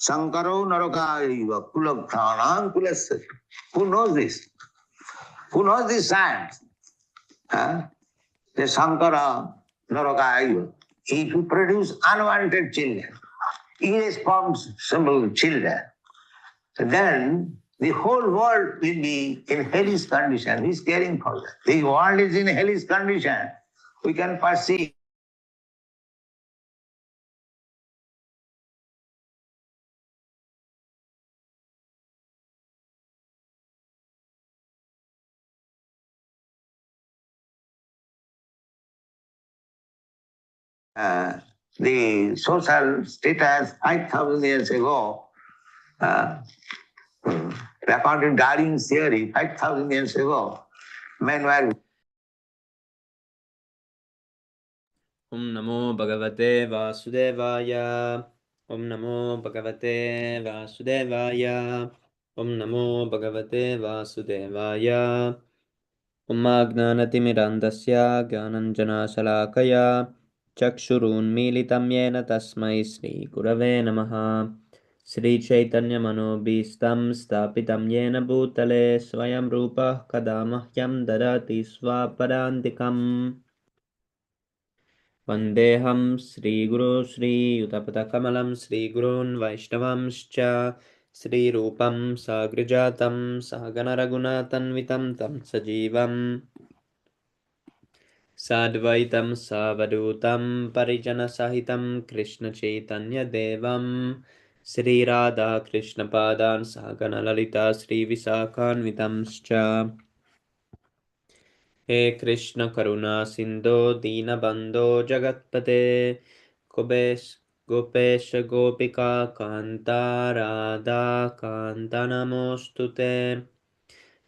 Sankaro Narakaiva Kula Pranam Kulasya. Who knows this? Who knows this science? Huh? The Sankara Narakaiva. If you produce unwanted children, irresponsible children, then the whole world will be in hellish condition. Who is caring for that? The world is in hellish condition. We can perceive. The social status 5,000 years ago, according to Darwin's theory, 5,000 years ago, men were. Om Namo Bhagavate Vasudevaya. Om Namo Bhagavate Vasudevaya. Om Namo Bhagavate Vasudevaya. Om Agnanatimirandasya Gyananjana-Shalakaya Chakshurunmilitam Yena Tasmai Sri Gurave Namaha. Sri Chaitanya Manobhistam Stapitam Yena Bhutale Swayam Rupa Kadamahyam Dadati Swapadantikam. Vandeham Sri Guru Sri Yutapatakamalam Sri Gurun Vaishnavamscha Sri Rupam Sagrijatam Sahagana Raghunathanvitam Tam Sajivam Sadvaitam Savadutam Parijana Sahitam Krishna Chaitanya Devam Sri Radha Krishna Padan Sahagana Lalita Sri Visakhanvitamscha He Krishna Karuna Sindho Dinabandho Jagatpate Gopesh Gopika Kanta Radha Kanta Namostute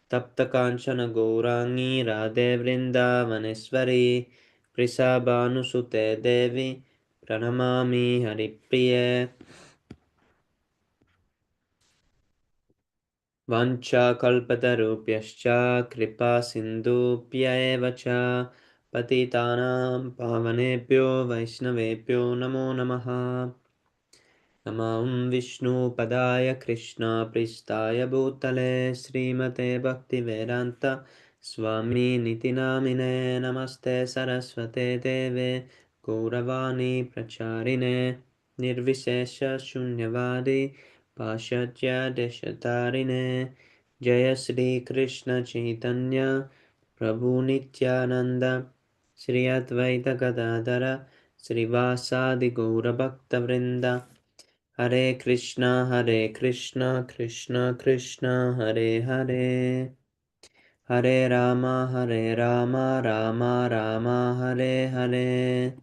Tapta Kanchana Gaurangi Radhe Vrindavaneshwari Prisabhanusute Devi Pranamami Haripriye Vancha kalpatarupyascha kripa sindhupya eva cha patitanam pavanebhyo vaishnavebhyo namo namaha. Namam Vishnu Padaya Krishna Pristaya Bhutale Srimate Bhakti Vedanta Swami Niti Namine Namaste Saraswate Deve Gauravani Pracharine Nirvishesha Shunyavadi Pashadya Deshatarine Jaya Sri Krishna Chaitanya Prabhu Nityananda Sri Advaita Gadadara Srivasadi Gaura Bhakta Vrinda Hare Krishna, Krishna Krishna, Hare Hare. Hare Rama, Rama Rama, Hare Hare.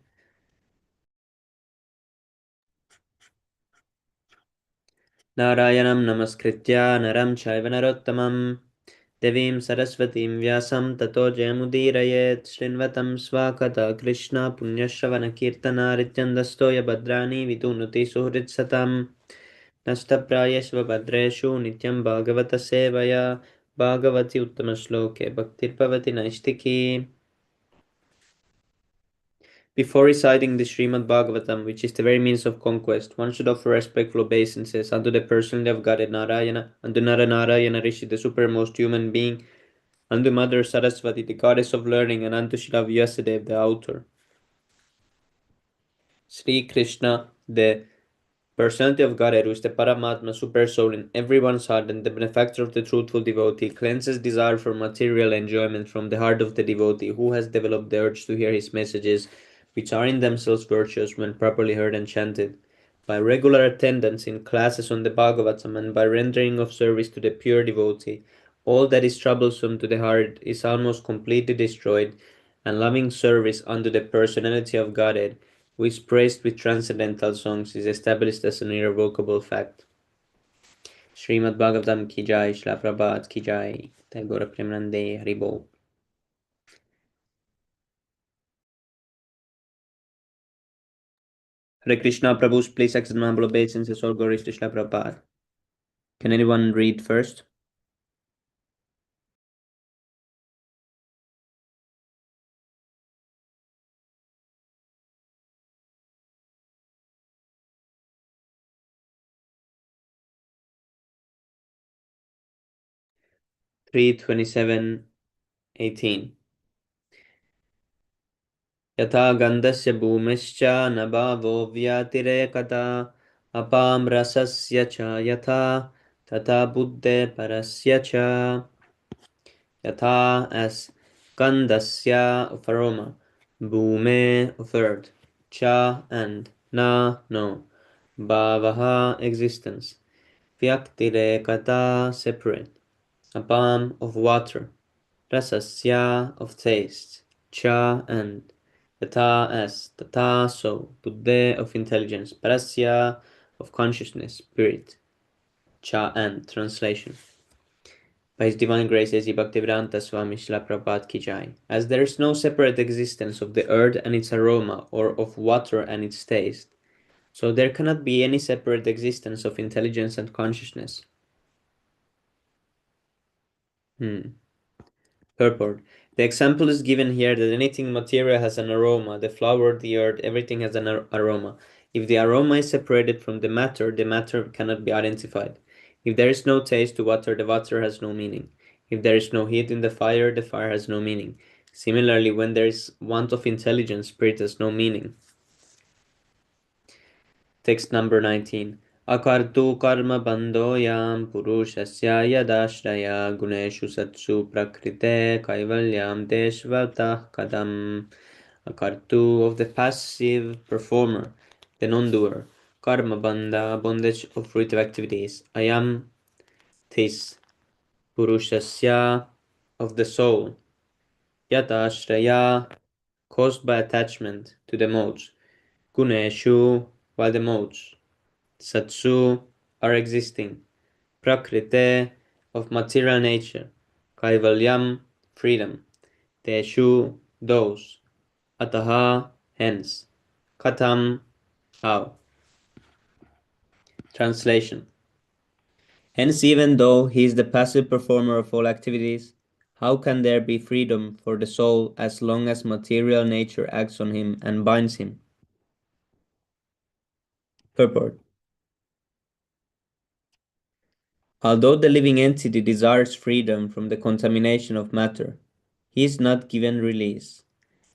Narayanam Namaskritya, Naram Chaiva Narottamam. Devim Saraswatim Vyasam Tato Jayamudirayet Shrinvatam Swakata Krishna Punyashravana Kirtana Rityandastoya Bhadrani Vidunuti Suhrit Satam Nasthaprayesva Bhadreshu Nityam Bhagavata Sevaya Bhagavati Uttama-shloke Bhaktir-bhavati Naistiki. Before reciting the Śrīmad-Bhāgavatam, which is the very means of conquest, one should offer respectful obeisances unto the personality of God Narayana, unto Narayana Rishi, the supermost human being, unto Mother Saraswati, the goddess of learning, and unto Srila Vyasadeva, the author. Sri Krishna, the personality of Godhead, who is the Paramatma, super soul in everyone's heart and the benefactor of the truthful devotee, cleanses desire for material enjoyment from the heart of the devotee who has developed the urge to hear his messages, which are in themselves virtuous when properly heard and chanted. By regular attendance in classes on the Bhagavatam and by rendering of service to the pure devotee, all that is troublesome to the heart is almost completely destroyed, and loving service unto the personality of Godhead, who is praised with transcendental songs, is established as an irrevocable fact. Śrīmad-Bhāgavatam ki jai, Śrīla Prabhupada ki jai, Tagore Premanande Haribo. Hare Krishna, Prabhu's please accept my humble obeisances, all glories to Śrīla Prabhupada. Can anyone read first? 3:27-18. Yatha gandhasya bhumishcha nabhavo vyatirekata apam rasasya cha yatha tata buddhe parasya cha. Yatha, as gandhasya of aroma, bhume of earth, cha and, na no, bhavaha existence, vyaktirekata separate, apam of water, rasasya of taste, cha and, yatha as, tata so, buddhe of intelligence, parasya of consciousness, spirit, cha and. Translation. By His Divine Grace, A.C. Bhaktivedanta Swami Srila Prabhupada Ki Jai. As there is no separate existence of the earth and its aroma, or of water and its taste, so there cannot be any separate existence of intelligence and consciousness. Purport. The example is given here that anything material has an aroma, the flower, the earth, everything has an aroma. If the aroma is separated from the matter cannot be identified. If there is no taste to water, the water has no meaning. If there is no heat in the fire has no meaning. Similarly, when there is want of intelligence, spirit has no meaning. Text number 19. Akartu karma bandhoyam purushasya yadashraya guneshu satsu prakrite kaivalyam deshvatah kadam. Akartu of the passive performer, the non-doer. Karma bandha, bondage of fruitive activities. Ayam, this. Purushasya, of the soul. Yadashraya, caused by attachment to the modes. Guneshu, while the modes. Satsu are existing. Prakrite of material nature. Kaivalyam freedom. Teshu those. Ataha hence. Katam how. Translation. Hence, even though he is the passive performer of all activities, how can there be freedom for the soul as long as material nature acts on him and binds him? Purport. Although the living entity desires freedom from the contamination of matter, he is not given release.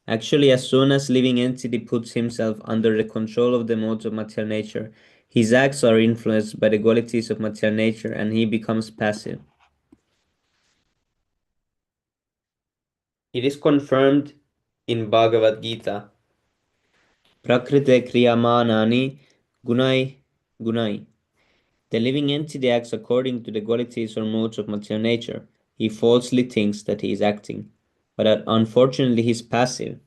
Actually, as soon as living entity puts himself under the control of the modes of material nature, his acts are influenced by the qualities of material nature and he becomes passive. It is confirmed in Bhagavad Gita. Prakrite kriyamanani gunai. The living entity acts according to the qualities or modes of material nature. He falsely thinks that he is acting, but unfortunately he is passive.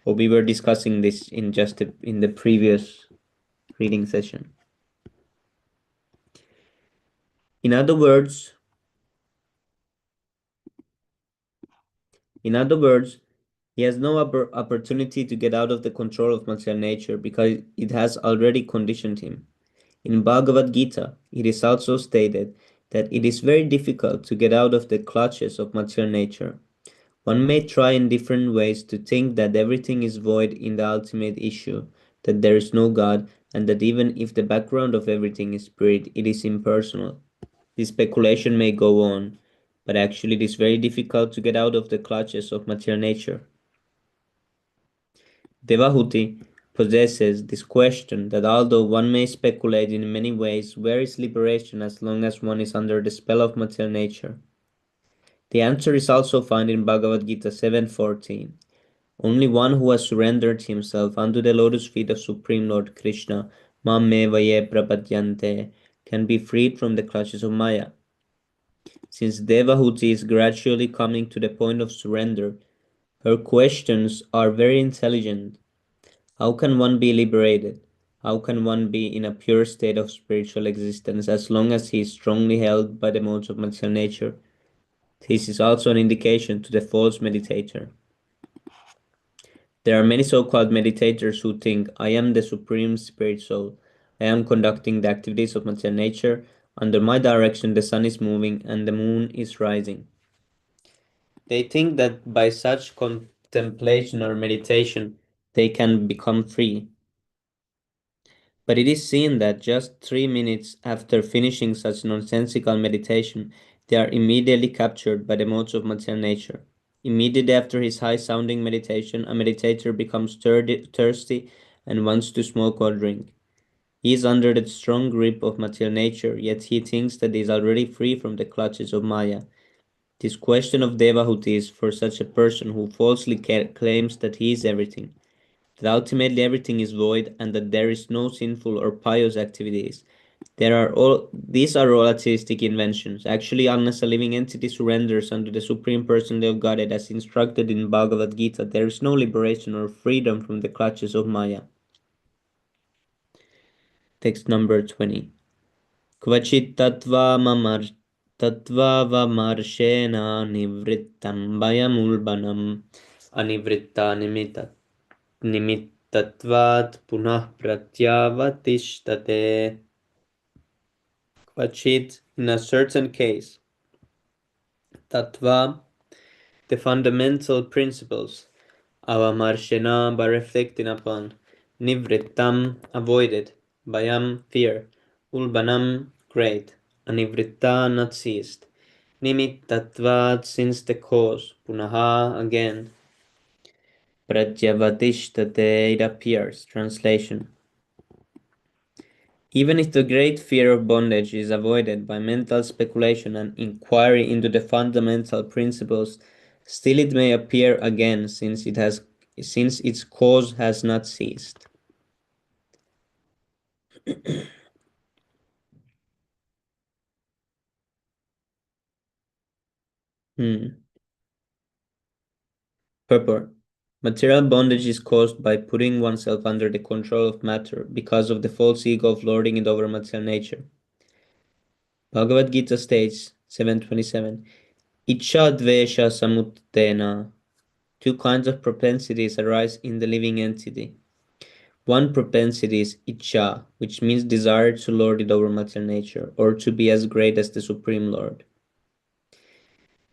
We were discussing this in the previous reading session. In other words, he has no opportunity to get out of the control of material nature because it has already conditioned him. In Bhagavad Gita, it is also stated that it is very difficult to get out of the clutches of material nature. One may try in different ways to think that everything is void in the ultimate issue, that there is no God, and that even if the background of everything is spirit, it is impersonal. This speculation may go on, but actually it is very difficult to get out of the clutches of material nature. Devahuti possesses this question that although one may speculate in many ways, where is liberation as long as one is under the spell of material nature? The answer is also found in Bhagavad Gita 7:14. Only one who has surrendered himself unto the lotus feet of Supreme Lord Krishna, Mam me vaye prapadyante, can be freed from the clutches of Maya. Since Devahuti is gradually coming to the point of surrender, her questions are very intelligent. How can one be liberated? How can one be in a pure state of spiritual existence as long as he is strongly held by the modes of material nature? This is also an indication to the false meditator. There are many so-called meditators who think, I am the Supreme Spirit Soul. I am conducting the activities of material nature. Under my direction, the sun is moving and the moon is rising. They think that by such contemplation or meditation, they can become free. But it is seen that just 3 minutes after finishing such nonsensical meditation, they are immediately captured by the modes of material nature. Immediately after his high-sounding meditation, a meditator becomes thirsty and wants to smoke or drink. He is under the strong grip of material nature, yet he thinks that he is already free from the clutches of Maya. This question of Devahuti is for such a person who falsely claims that he is everything, that ultimately everything is void and that there is no sinful or pious activities. These are all atheistic inventions. Actually, unless a living entity surrenders under the Supreme Personality of Godhead as instructed in Bhagavad Gita, there is no liberation or freedom from the clutches of Maya. Text number 20. Kvachit tatvavamarshena nivrittam vayamulbanam anivritta nimittatvat punah pratyavatishtate. Kvachit, in a certain case, tattva, the fundamental principles, avamarshena, by reflecting upon, nivrittam, avoided, bayam, fear, ulbanam, great, anivritta, not ceased, nimittatvat, since the cause, punaha, again, pratyavatishtate, it appears. Translation. Even if the great fear of bondage is avoided by mental speculation and inquiry into the fundamental principles, still it may appear again since its cause has not ceased. Purport. Material bondage is caused by putting oneself under the control of matter because of the false ego of lording it over material nature. Bhagavad Gita states 727, Icha dvesha samuttena. Two kinds of propensities arise in the living entity. One propensity is icha, which means desire to lord it over material nature, or to be as great as the Supreme Lord.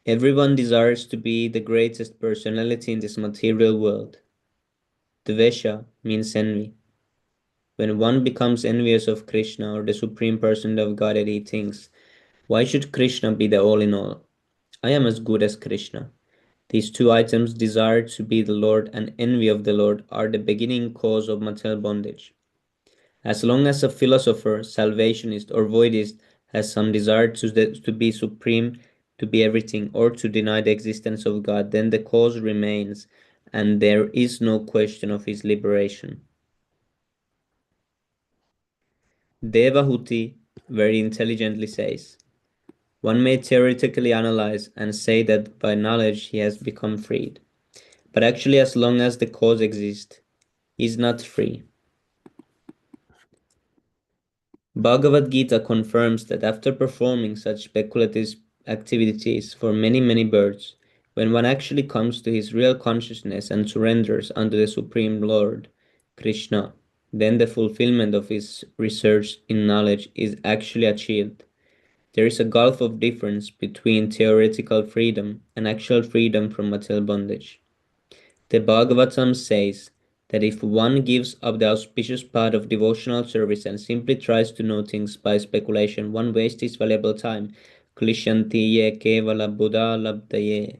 Everyone desires to be the greatest personality in this material world. Dvesha means envy. When one becomes envious of Krishna or the Supreme Person of Godhead, he thinks, why should Krishna be the all-in-all? I am as good as Krishna. These two items, desire to be the Lord and envy of the Lord, are the beginning cause of material bondage. As long as a philosopher, salvationist, or voidist has some desire to be supreme, to be everything, or to deny the existence of God, then the cause remains, and there is no question of his liberation. Devahuti very intelligently says, one may theoretically analyze and say that by knowledge he has become freed. But actually, as long as the cause exists, he is not free. Bhagavad Gita confirms that after performing such speculative activities for many, many births, when one actually comes to his real consciousness and surrenders unto the Supreme Lord, Krishna, then the fulfillment of his research in knowledge is actually achieved. There is a gulf of difference between theoretical freedom and actual freedom from material bondage. The Bhagavatam says that if one gives up the auspicious path of devotional service and simply tries to know things by speculation, one wastes his valuable time. Klishyanti ye kevala buddha labdaye.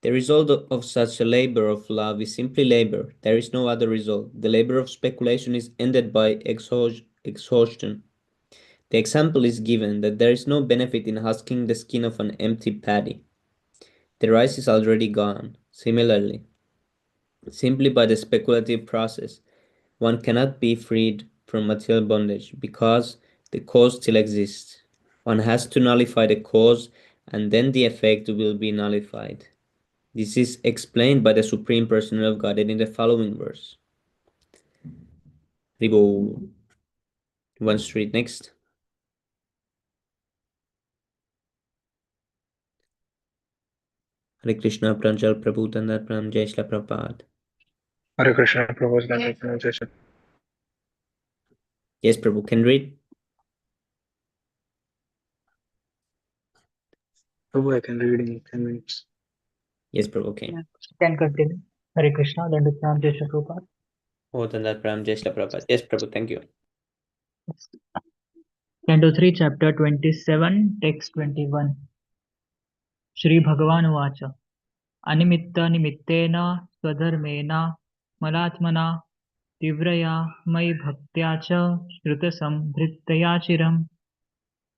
The result of such a labor of love is simply labor. There is no other result. The labor of speculation is ended by exhaustion. The example is given that there is no benefit in husking the skin of an empty paddy. The rice is already gone. Similarly, simply by the speculative process, one cannot be freed from material bondage because the cause still exists. One has to nullify the cause and then the effect will be nullified. This is explained by the Supreme Personality of Godhead in the following verse. Ribo. One street next. Hare Krishna, Pranjal Prabhu Tandar Pram Jai Shri Prabhupada. Hare Krishna, Prabhu's pronunciation. Yes, Prabhu, can read? Prabhu, I can read in 10 minutes. Yes, Prabhu, okay. Yeah. Can continue. Hare Krishna, then to Pranam Jai Shri Prabhupada. Oh, Tandar Pram Jai Shri Prabhupada. Yes, Prabhu, thank you. Canto 3, Chapter 27, Text 21. Shri Bhagavan Vacha. Animitta nimitena swadharmena malatmana tivraya mai bhaktya cha shruta samdrittaya chiram.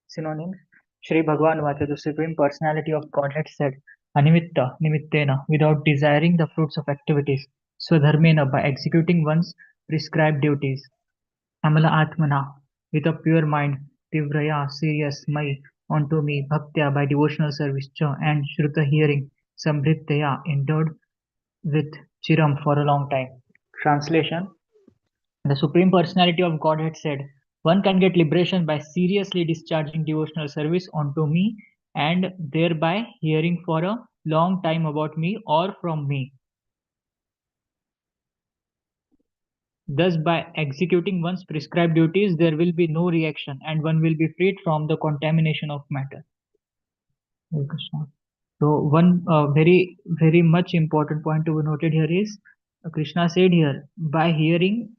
Synonyms. Shri Bhagavan Vacha, the Supreme Personality of Godhead said, Animitta nimittena, without desiring the fruits of activities, swadharmena, by executing one's prescribed duties, Amala Atmana, with a pure mind, Tivraya, serious, Mai, onto me, Bhaktya, by devotional service, Cha, and Shruta, hearing, Samrittaya, endowed with Chiram for a long time. Translation. The Supreme Personality of Godhead said, one can get liberation by seriously discharging devotional service onto me and thereby hearing for a long time about me or from me. Thus, by executing one's prescribed duties, there will be no reaction and one will be freed from the contamination of matter. Hare Krishna. So, one very much important point to be noted here is Krishna said here, by hearing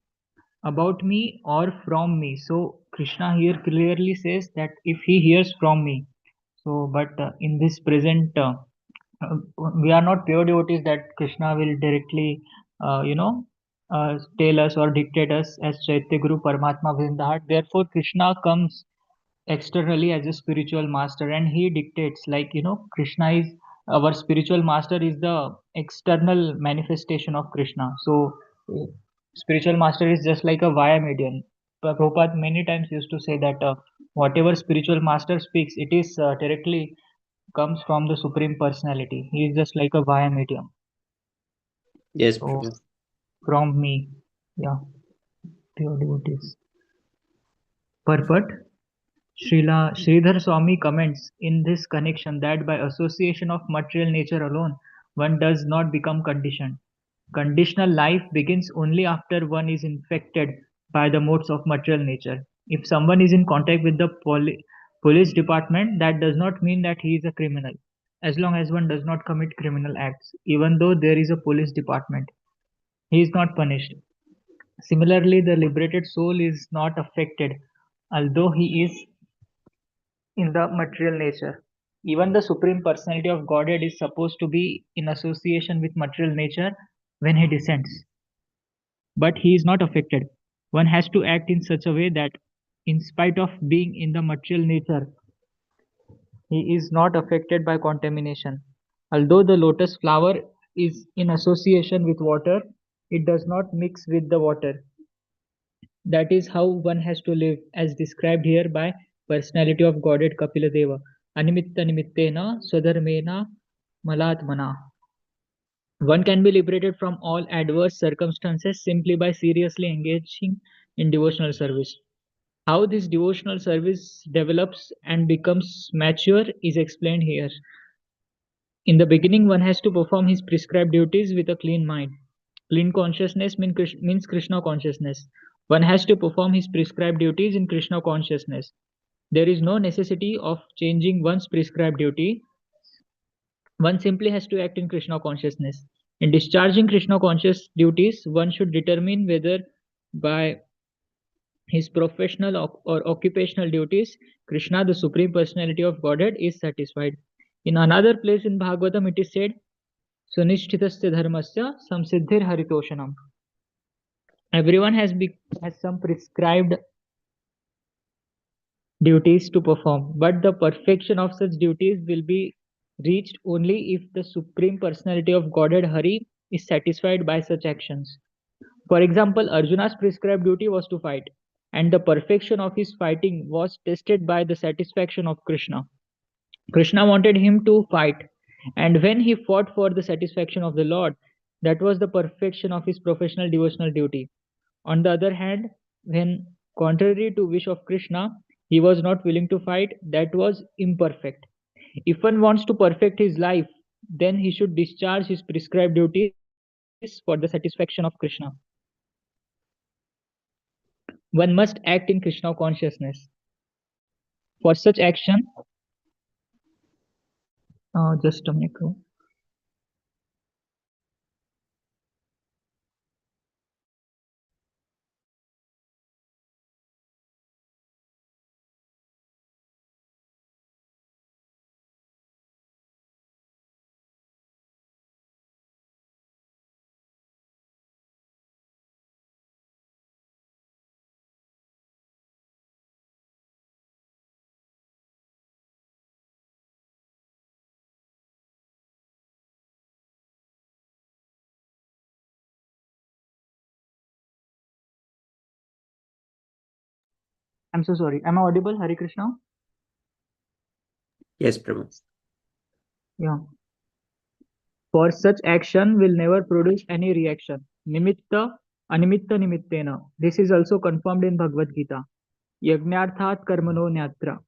about me or from me. So, Krishna here clearly says that if he hears from me, so but in this present uh, we are not pure devotees that Krishna will directly, tell us or dictate us as Chaitya Guru Paramatma within the heart. Therefore, Krishna comes externally as a spiritual master and he dictates, like, Krishna is our spiritual master, is the external manifestation of Krishna. So, uh, spiritual master is just like a via medium. Prabhupada many times used to say that whatever spiritual master speaks, it is directly comes from the Supreme Personality. He is just like a via medium. Yes, So, Prabhu. from me, yeah, pure devotees. Purport. Srila Sridhar Swami comments in this connection that by association of material nature alone, one does not become conditioned. Conditional life begins only after one is infected by the modes of material nature. If someone is in contact with the police department, that does not mean that he is a criminal, as long as one does not commit criminal acts. Even though there is a police department, he is not punished. Similarly, the liberated soul is not affected, although he is in the material nature. Even the Supreme Personality of Godhead is supposed to be in association with material nature when he descends. But he is not affected. One has to act in such a way that, in spite of being in the material nature, he is not affected by contamination. Although the lotus flower is in association with water, it does not mix with the water. That is how one has to live, as described here by personality of Godhead Kapila Deva. Animitta nimittena swadharmena malatmana. One can be liberated from all adverse circumstances simply by seriously engaging in devotional service. How this devotional service develops and becomes mature is explained here. In the beginning, one has to perform his prescribed duties with a clean mind. Clean consciousness means Krishna consciousness. One has to perform his prescribed duties in Krishna consciousness. There is no necessity of changing one's prescribed duty. One simply has to act in Krishna consciousness. In discharging Krishna conscious duties, one should determine whether by his professional or occupational duties, Krishna, the Supreme Personality of Godhead, is satisfied. In another place in Bhagavatam, it is said, Sunishthitasya dharmasya samsiddhir haritoshanam. Everyone has some prescribed duties to perform, but the perfection of such duties will be reached only if the Supreme Personality of Godhead Hari is satisfied by such actions. For example, Arjuna's prescribed duty was to fight, and the perfection of his fighting was tested by the satisfaction of Krishna. Krishna wanted him to fight, and when he fought for the satisfaction of the Lord, that was the perfection of his professional devotional duty. On the other hand, when contrary to wish of Krishna, he was not willing to fight, that was imperfect. If one wants to perfect his life, then he should discharge his prescribed duties for the satisfaction of Krishna. One must act in Krishna consciousness. For such action, just a minute. I'm so sorry. Am I audible, Hare Krishna? Yes, Prabhu. Yeah. For such action will never produce any reaction. Nimitta, animitta nimittena. This is also confirmed in Bhagavad Gita. Yagnarthat karmano nyatra.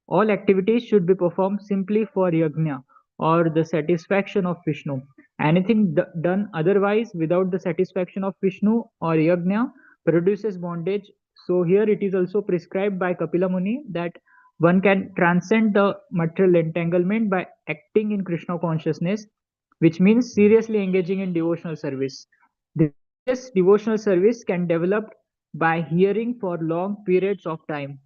All activities should be performed simply for yajna or the satisfaction of Vishnu. Anything done otherwise without the satisfaction of Vishnu or yajna produces bondage. So here it is also prescribed by Kapila Muni that one can transcend the material entanglement by acting in Krishna consciousness, which means seriously engaging in devotional service. This devotional service can develop by hearing for long periods of time.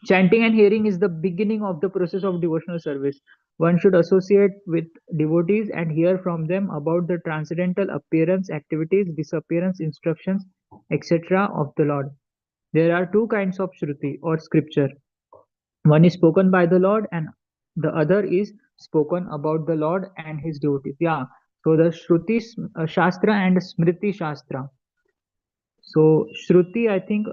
Chanting and hearing is the beginning of the process of devotional service. One should associate with devotees and hear from them about the transcendental appearance, activities, disappearance, instructions, etc. of the Lord. There are two kinds of Shruti or scripture. One is spoken by the Lord and the other is spoken about the Lord and his devotees. Yeah. So the Shruti Shastra and Smriti Shastra. So Shruti, I think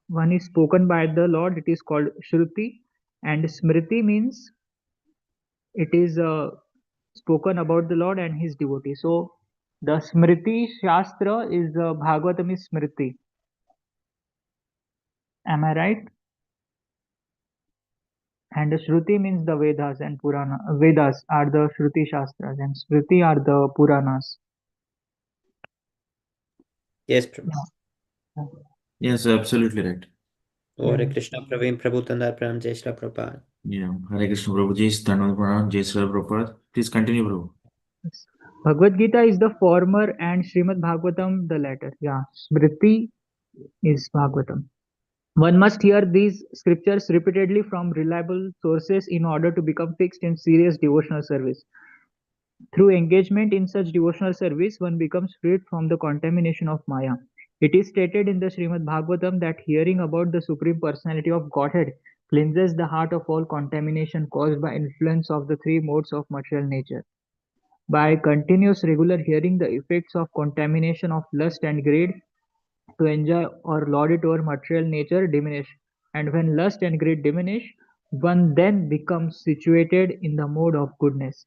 one is spoken by the Lord. It is called Shruti, and Smriti means it is spoken about the Lord and His devotee. So the Smriti Shastra is Bhagavatam is Smriti. Am I right? And the Shruti means the Vedas and Purana. Vedas are the Shruti Shastras and Smriti are the Puranas. Yes, Prabhu. Yeah. Yes, absolutely right. Hare Krishna, Praveen Prabhu Tandar Pranam Jai Shri Prabhupada. Yeah, Hare Krishna Prabhuji, Dhanavad Pranam, Jai Sri Prabhupada. Please continue, Prabhu. Yes. Bhagavad Gita is the former and Śrīmad-Bhāgavatam the latter. Yeah, Smriti is Bhagavatam. One must hear these scriptures repeatedly from reliable sources in order to become fixed in serious devotional service. Through engagement in such devotional service, one becomes freed from the contamination of Maya. It is stated in the Śrīmad-Bhāgavatam that hearing about the Supreme Personality of Godhead cleanses the heart of all contamination caused by influence of the three modes of material nature. By continuous regular hearing, the effects of contamination of lust and greed to enjoy or lord it over material nature diminish, and when lust and greed diminish, one then becomes situated in the mode of goodness.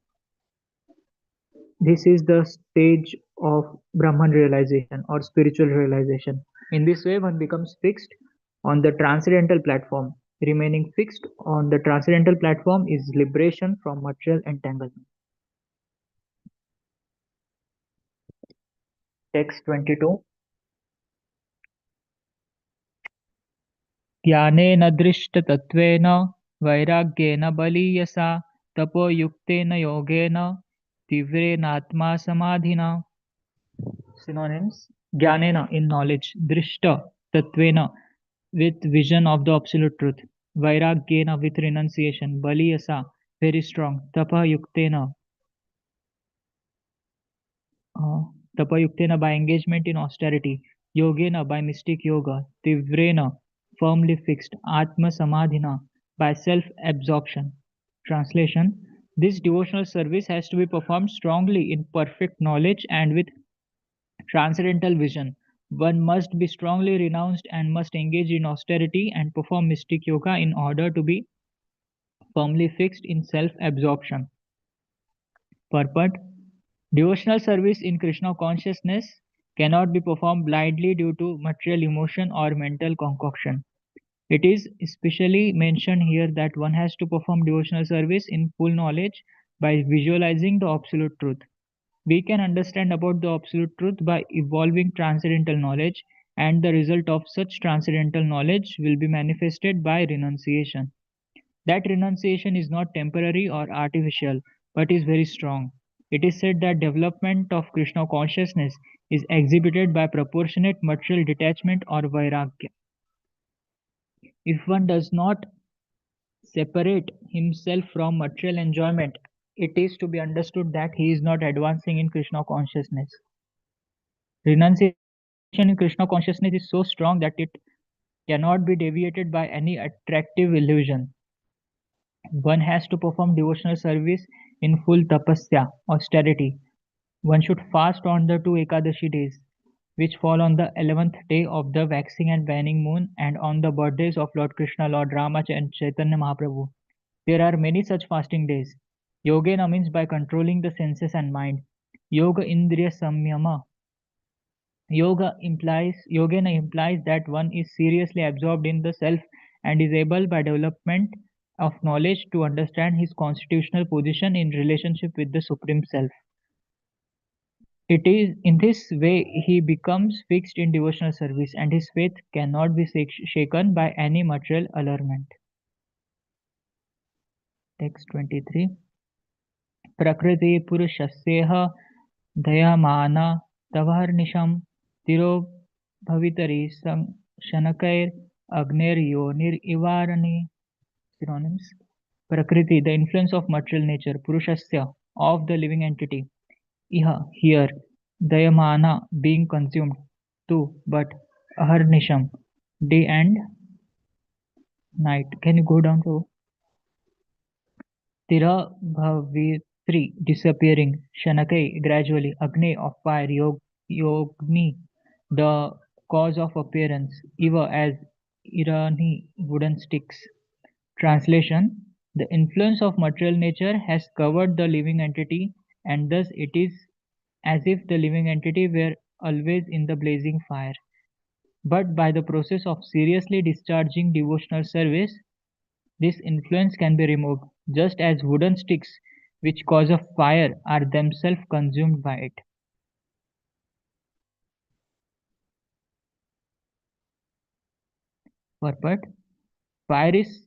This is the stage of Brahman realization or spiritual realization. In this way, one becomes fixed on the transcendental platform. Remaining fixed on the transcendental platform is liberation from material entanglement. Text 22. ज्ञानेन दृष्टतत्त्वेन वैराग्येन बलीयसा तपोयुक्तेन योगेन तीव्रेनात्मा समाधिना. Synonyms: Jnanena in knowledge, Drishta Tattvena with vision of the absolute truth, Vairagyena with renunciation, Baliyasa very strong, Tapayuktena by engagement in austerity, Yogena by mystic yoga, Tivrena firmly fixed, Atma Samadhina by self-absorption. Translation: This devotional service has to be performed strongly in perfect knowledge and with transcendental vision. One must be strongly renounced and must engage in austerity and perform mystic yoga in order to be firmly fixed in self-absorption. Purport: Devotional service in Krishna consciousness cannot be performed blindly due to material emotion or mental concoction. It is especially mentioned here that one has to perform devotional service in full knowledge by visualizing the absolute truth. We can understand about the absolute truth by evolving transcendental knowledge, and the result of such transcendental knowledge will be manifested by renunciation. That renunciation is not temporary or artificial, but is very strong. It is said that development of Krishna consciousness is exhibited by proportionate material detachment or vairagya. If one does not separate himself from material enjoyment, it is to be understood that he is not advancing in Krishna consciousness. Renunciation in Krishna consciousness is so strong that it cannot be deviated by any attractive illusion. One has to perform devotional service in full tapasya, austerity. One should fast on the 2 Ekadashi days. which fall on the 11th day of the waxing and waning moon and on the birthdays of Lord Krishna, Lord Rama, and Chaitanya Mahaprabhu. There are many such fasting days. Yogena means by controlling the senses and mind. Yoga Indriya Samyama. Yogena implies that one is seriously absorbed in the self and is able by development of knowledge to understand his constitutional position in relationship with the Supreme Self. It is in this way he becomes fixed in devotional service and his faith cannot be shaken by any material allurement. Text 23. Prakriti Purushasyeha Dayamana Tavarnisham Tiro Bhavitari Shanakair Agner Yonir Ivarani. Synonyms. Prakriti, the influence of material nature, Purushasya, of the living entity, Iha, here, Dayamana, being consumed, too, but Aharnisham, day and night. Can you go down to Tira Bhavitri, disappearing, Shanakai, gradually, Agni, of fire, Yogni, the cause of appearance, Iva, as Irani, wooden sticks. Translation: the influence of material nature has covered the living entity, and thus it is as if the living entity were always in the blazing fire. But by the process of seriously discharging devotional service, this influence can be removed, just as wooden sticks, which cause a fire, are themselves consumed by it. Purport: fire is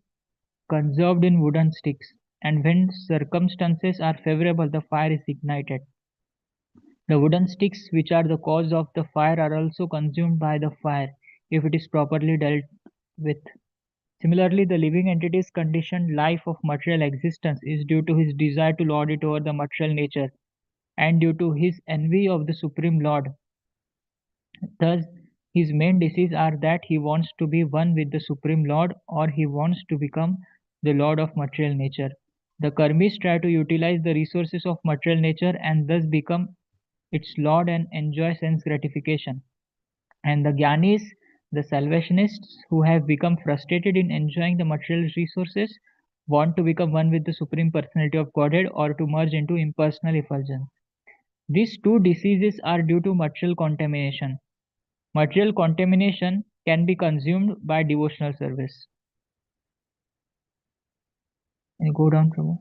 conserved in wooden sticks, and when circumstances are favorable, the fire is ignited. The wooden sticks which are the cause of the fire are also consumed by the fire if it is properly dealt with. Similarly, the living entity's conditioned life of material existence is due to his desire to lord it over the material nature and due to his envy of the Supreme Lord. Thus, his main diseases are that he wants to be one with the Supreme Lord or he wants to become the Lord of material nature. The karmis try to utilize the resources of material nature and thus become its lord and enjoy sense gratification. And the jnanis, the salvationists who have become frustrated in enjoying the material resources, want to become one with the Supreme Personality of Godhead or to merge into impersonal effulgence. These two diseases are due to material contamination. Material contamination can be consumed by devotional service. Can you go down, Prabhu?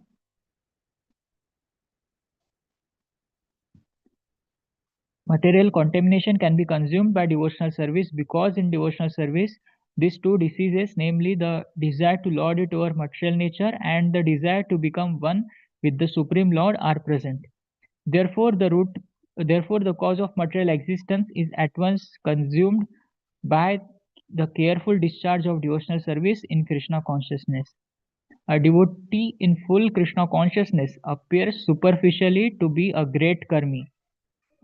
Material contamination can be consumed by devotional service because in devotional service, these two diseases, namely the desire to lord it over material nature and the desire to become one with the Supreme Lord, are present. Therefore, the cause of material existence is at once consumed by the careful discharge of devotional service in Krishna consciousness. A devotee in full Krishna consciousness appears superficially to be a great karmi,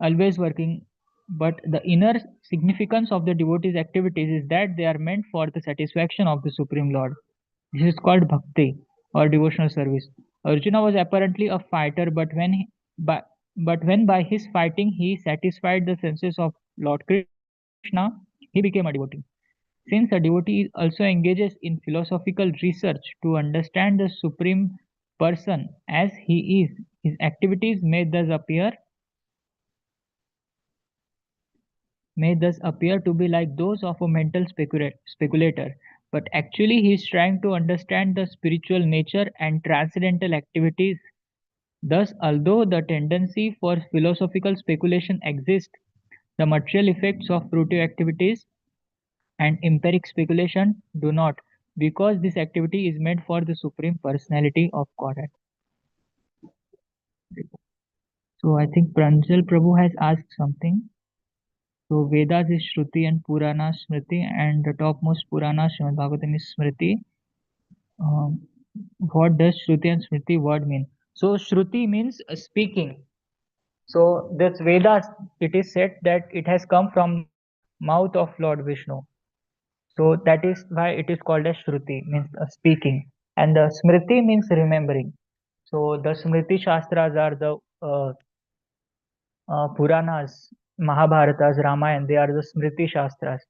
always working, but the inner significance of the devotee's activities is that they are meant for the satisfaction of the Supreme Lord. This is called bhakti or devotional service. Arjuna was apparently a fighter, but when by his fighting he satisfied the senses of Lord Krishna, he became a devotee. Since a devotee also engages in philosophical research to understand the Supreme Person as he is, his activities may thus appear to be like those of a mental speculator, but actually he is trying to understand the spiritual nature and transcendental activities. Thus, although the tendency for philosophical speculation exists, the material effects of fruitive activities and empiric speculation do not, because this activity is meant for the Supreme Personality of Godhead. So I think Pranjal Prabhu has asked something. So Vedas is Shruti and Purana Smriti, and the topmost Purana Śrīmad-Bhāgavatam is Smriti. What does Shruti and Smriti word mean? So Shruti means speaking. So this Vedas, it is said that it has come from the mouth of Lord Vishnu. So that is why it is called as Shruti, means speaking. And the Smriti means remembering. So the Smriti Shastras are the Puranas, Mahabharatas, Ramayana, they are the Smriti Shastras.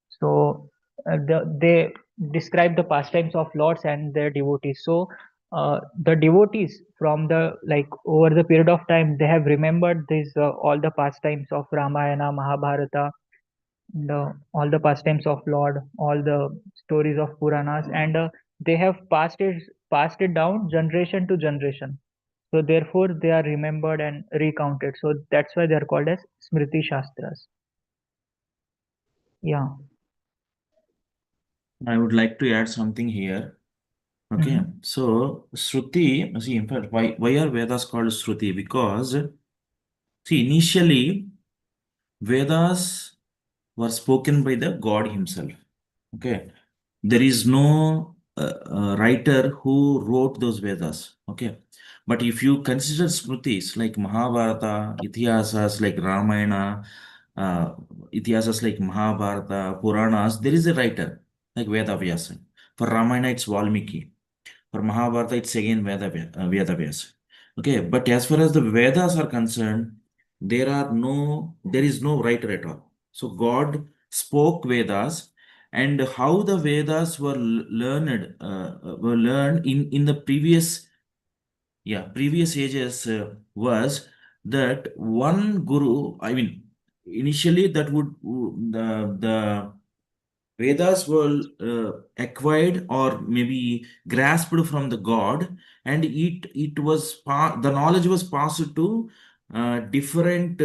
So they describe the pastimes of lords and their devotees. So the devotees from the over the period of time, they have remembered these all the pastimes of Ramayana, Mahabharata, and all the pastimes of Lord, all the stories of Puranas, and they have passed it down generation to generation. So therefore, they are remembered and recounted. So that's why they are called as Smriti Shastras. Yeah. I would like to add something here. Okay, so Shruti, see, in fact, why are Vedas called Shruti? Because, see, initially, Vedas were spoken by the God Himself. Okay, there is no writer who wrote those Vedas. Okay, but if you consider Smritis like Mahabharata, Itihasas like Ramayana, uh, Itihasas like Mahabharata, Puranas, there is a writer like Veda Vyasa. For Ramayana, it's Valmiki. For Mahabharata, it's again Veda Vyasa. Okay, but as far as the Vedas are concerned, there is no writer at all. So God spoke Vedas, and how the Vedas were learned in the previous ages was that one guru. I mean, initially that would the Vedas were acquired or maybe grasped from the God, and the knowledge was passed to different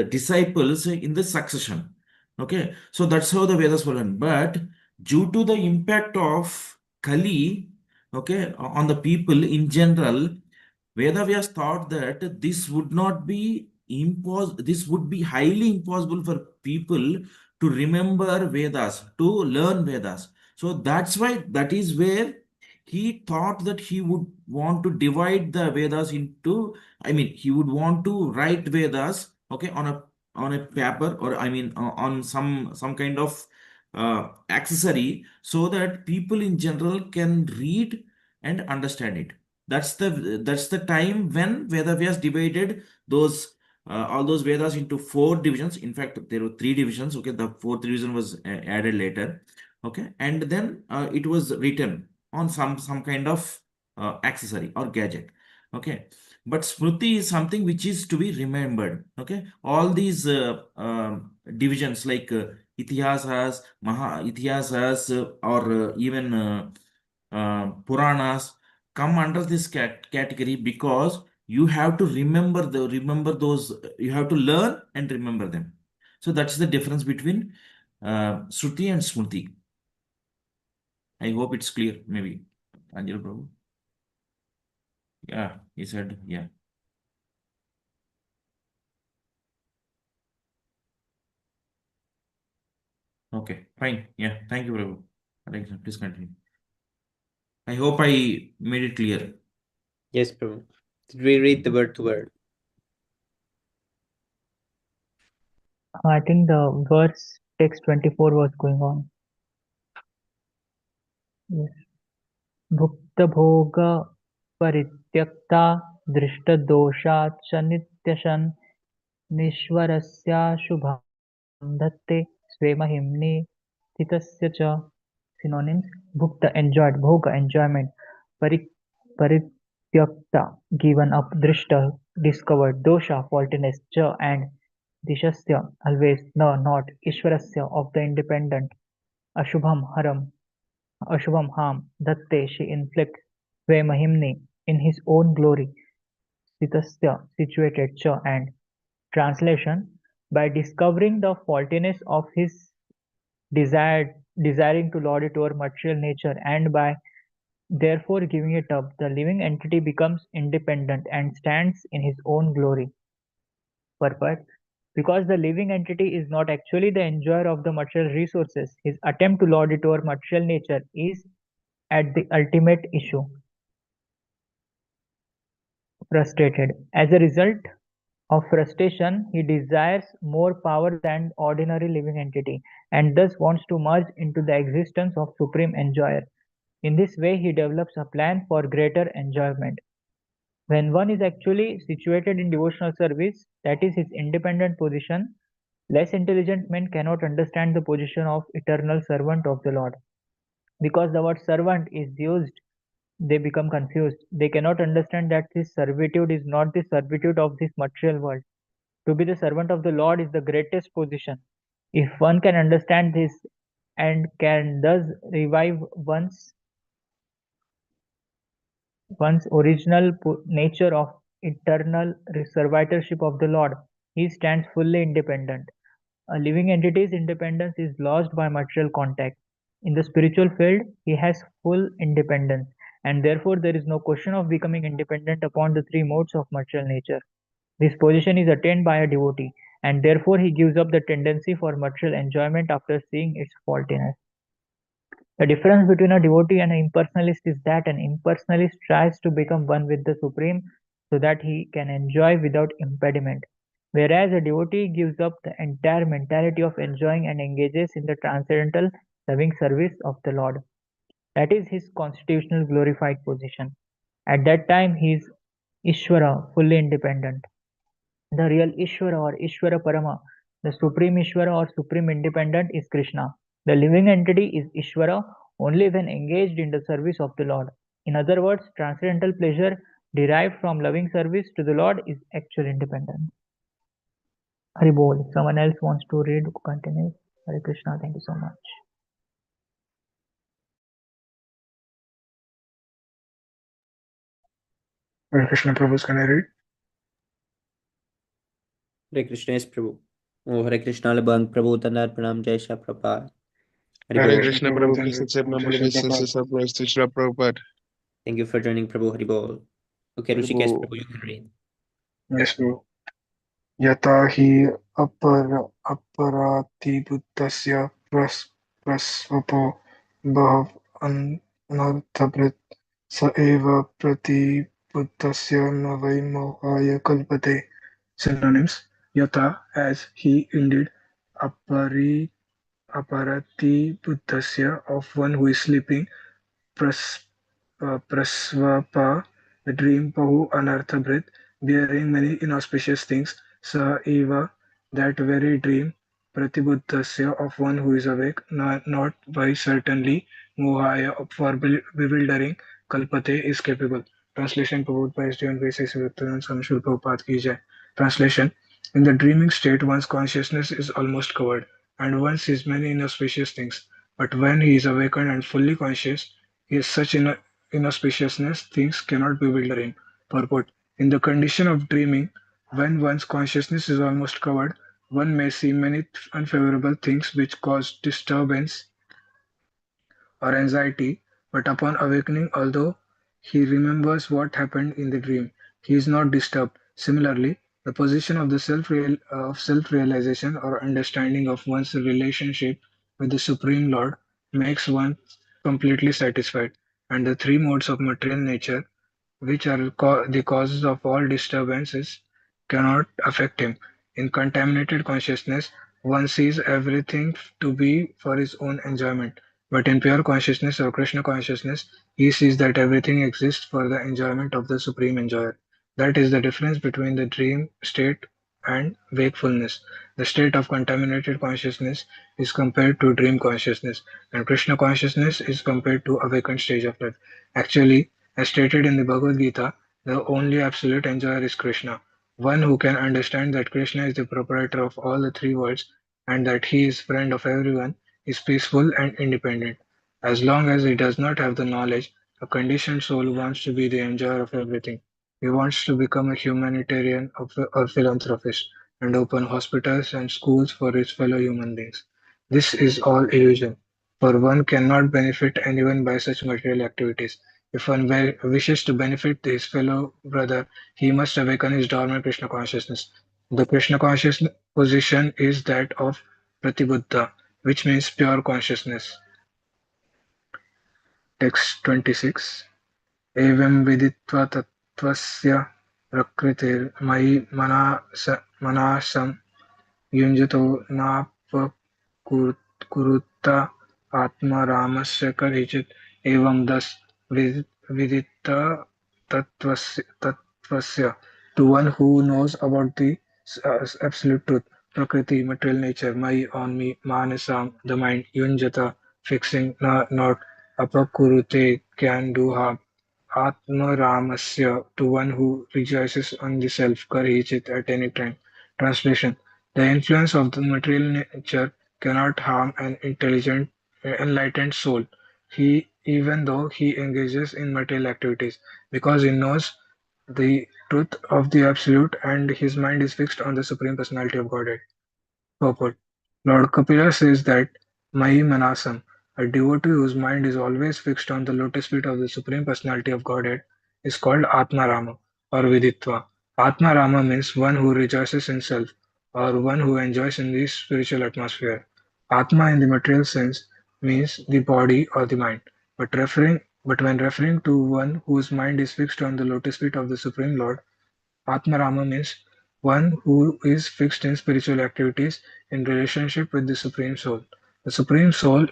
disciples in the succession. Okay, so that's how the Vedas were learned. But due to the impact of Kali, okay, on the people in general, Vedavyas thought that this would be highly impossible for people to remember Vedas, to learn Vedas. So that is where he thought that he would want to divide the Vedas into, I mean, he would want to write Vedas, okay, on a paper, or I mean, on some kind of accessory, so that people in general can read and understand it. That's the time when Vedavyas divided those all those Vedas into four divisions. In fact, there were three divisions. Okay, the fourth division was added later. Okay, and then it was written on some kind of accessory or gadget. Okay, but Smriti is something which is to be remembered. Okay, all these divisions like Itihasas, or even Puranas come under this category, because you have to remember those, you have to learn and remember them. So that's the difference between Shruti and Smriti. I hope it's clear. Maybe Anjali Prabhu. Yeah, he said, yeah. Okay, fine. Yeah, thank you, Prabhu. Please continue. I hope I made it clear. Yes, Prabhu. Did we read the word to word? I think the verse text 24 was going on. Yes. Bhukta bhoga parityakta drishta dosha cha nityashan nishwarasya shubham dhatte svemahimni thitasya cha. Synonyms: bhukta enjoyed, bhoga enjoyment, parityakta given up, drishta discovered, dosha faultiness, cha and dishasya always, no not, ishwarasya of the independent, ashubham harm, datte she inflicts, svemahimni in his own glory, sitasya situated, cha and. Translation: by discovering the faultiness of his desiring to lord it over material nature, and by therefore giving it up, the living entity becomes independent and stands in his own glory. Purport: because the living entity is not actually the enjoyer of the material resources, his attempt to lord it over material nature is at the ultimate issue frustrated. As a result of frustration, he desires more power than ordinary living entity, and thus wants to merge into the existence of supreme enjoyer. In this way, he develops a plan for greater enjoyment. When one is actually situated in devotional service, that is his independent position, less intelligent men cannot understand the position of eternal servant of the Lord. Because the word servant is used, they become confused. They cannot understand that this servitude is not the servitude of this material world. To be the servant of the Lord is the greatest position. If one can understand this and can thus revive one's original nature of eternal servitorship of the Lord, he stands fully independent. A living entity's independence is lost by material contact. In the spiritual field, he has full independence, and therefore there is no question of becoming independent upon the three modes of material nature. This position is attained by a devotee, and therefore he gives up the tendency for material enjoyment after seeing its faultiness. The difference between a devotee and an impersonalist is that an impersonalist tries to become one with the Supreme so that he can enjoy without impediment, whereas a devotee gives up the entire mentality of enjoying and engages in the transcendental loving service of the Lord. That is his constitutional glorified position. At that time he is Ishvara, fully independent. The real Ishvara or Ishvara Parama, the supreme Ishvara or supreme independent is Krishna. The living entity is Ishvara only when engaged in the service of the Lord. In other words, transcendental pleasure derived from loving service to the Lord is actual independence. Hari Bol. If someone else wants to read, continue. Hare Krishna. Thank you so much. Hare Krishna Prabhu, can I read? Hare Krishna, yes, Prabhu. Oh, Hare Krishna, Labang Prabhu, Tandar Pranam, Jai Shah Prabhupada. Hari Hare Bol. Krishna Prabhu, please accept my obeisances of praise to Srila Prabhupada. Thank you for joining, Prabhu. Hari Bol. Okay, Rishikesh, Prabhu. Prabhu, you can read. Yes, Prabhu. Yata hi aparati buddhasya prasvapo bhav anarthabrit sa eva prati buddhasya navai mohaya kalpate. Synonyms: Yata, as he, indeed; apari aparati buddhasya, of one who is sleeping; prasvapa, the dream; pahu, anartha, breath, bearing many inauspicious things; sa eva, that very dream; pratibuddhasya, of one who is awake; not by certainly; mohaya, for bewildering; kalpate, is capable. Translation: Prabhupada by St. Basis Vivekanand Swami Srila Prabhupada ki jai. Translation: in the dreaming state, one's consciousness is almost covered, and one sees many inauspicious things. But when he is awakened and fully conscious, he has such inauspiciousness, things cannot bewilder him. Purport: in the condition of dreaming, when one's consciousness is almost covered, one may see many unfavorable things which cause disturbance or anxiety, but upon awakening, although he remembers what happened in the dream, he is not disturbed. Similarly, the position of the self-realization or understanding of one's relationship with the Supreme Lord makes one completely satisfied, and the three modes of material nature, which are the causes of all disturbances, cannot affect him. In contaminated consciousness, one sees everything to be for his own enjoyment, but in pure consciousness or Krishna consciousness, he sees that everything exists for the enjoyment of the Supreme Enjoyer. That is the difference between the dream state and wakefulness. The state of contaminated consciousness is compared to dream consciousness, and Krishna consciousness is compared to awakened stage of life. Actually, as stated in the Bhagavad Gita, the only absolute enjoyer is Krishna. One who can understand that Krishna is the proprietor of all the three worlds and that he is friend of everyone is peaceful and independent. As long as he does not have the knowledge, a conditioned soul wants to be the enjoyer of everything. He wants to become a humanitarian or philanthropist and open hospitals and schools for his fellow human beings. This is all illusion, for one cannot benefit anyone by such material activities. If one wishes to benefit his fellow brother, he must awaken his dormant Krishna consciousness. The Krishna conscious position is that of Pratibuddha, which means pure consciousness. Text 26. Evam viditva tattvasya prakritir mai manasam yunjato नापकुरुता आत्मा रामस्य करिचित् एवं दस विदिता तत्त्वस्य Pratibuddhasya, to one who knows about the absolute truth, Prakriti, material nature, Mai, on me, Manasam, the mind, Yunjata, fixing, not, Apakurute, can do harm, Atmaramasya, to one who rejoices on the self, Karhichit at any time. Translation: the influence of the material nature cannot harm an intelligent, enlightened soul, even though he engages in material activities, because he knows the truth of the Absolute and his mind is fixed on the Supreme Personality of Godhead. Purport: Lord Kapila says that Mahi Manasam, a devotee whose mind is always fixed on the lotus feet of the Supreme Personality of Godhead, is called Atmarama or Viditva. Atmarama means one who rejoices in self or one who enjoys in the spiritual atmosphere. Atma in the material sense means the body or the mind, but when referring to one whose mind is fixed on the lotus feet of the Supreme Lord, Atmarama means one who is fixed in spiritual activities in relationship with the Supreme Soul. The Supreme Soul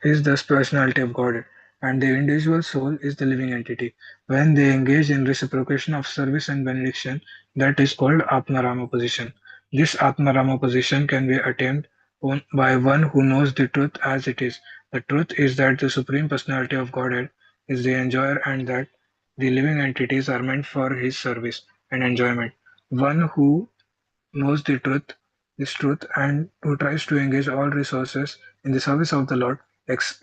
is the personality of God, and the individual soul is the living entity. When they engage in reciprocation of service and benediction, that is called Atmarama position. This Atmarama position can be attained by one who knows the truth as it is. The truth is that the Supreme Personality of Godhead is the enjoyer and that the living entities are meant for his service and enjoyment. One who knows this truth, and who tries to engage all resources in the service of the Lord,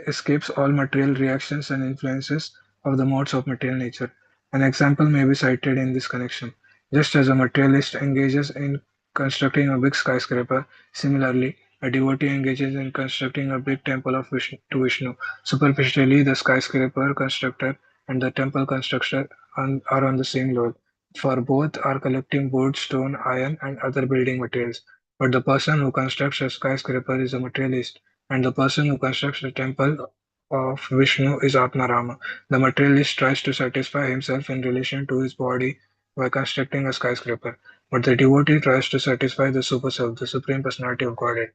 escapes all material reactions and influences of the modes of material nature. An example may be cited in this connection. Just as a materialist engages in constructing a big skyscraper, similarly, a devotee engages in constructing a big temple of to Vishnu. Superficially, the skyscraper constructor and the temple constructor are on the same level, for both are collecting wood, stone, iron, and other building materials. But the person who constructs a skyscraper is a materialist, and the person who constructs the temple of Vishnu is Atmarama. The materialist tries to satisfy himself in relation to his body by constructing a skyscraper, but the devotee tries to satisfy the Super Self, the Supreme Personality of Godhead,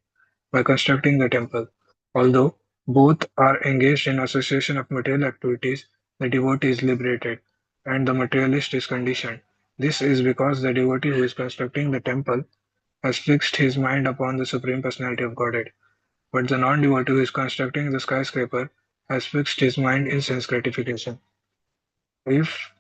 by constructing the temple. Although both are engaged in association of material activities, the devotee is liberated and the materialist is conditioned. This is because the devotee who is constructing the temple has fixed his mind upon the Supreme Personality of Godhead, but the non-devotee who is constructing the skyscraper has fixed his mind in sense gratification. If,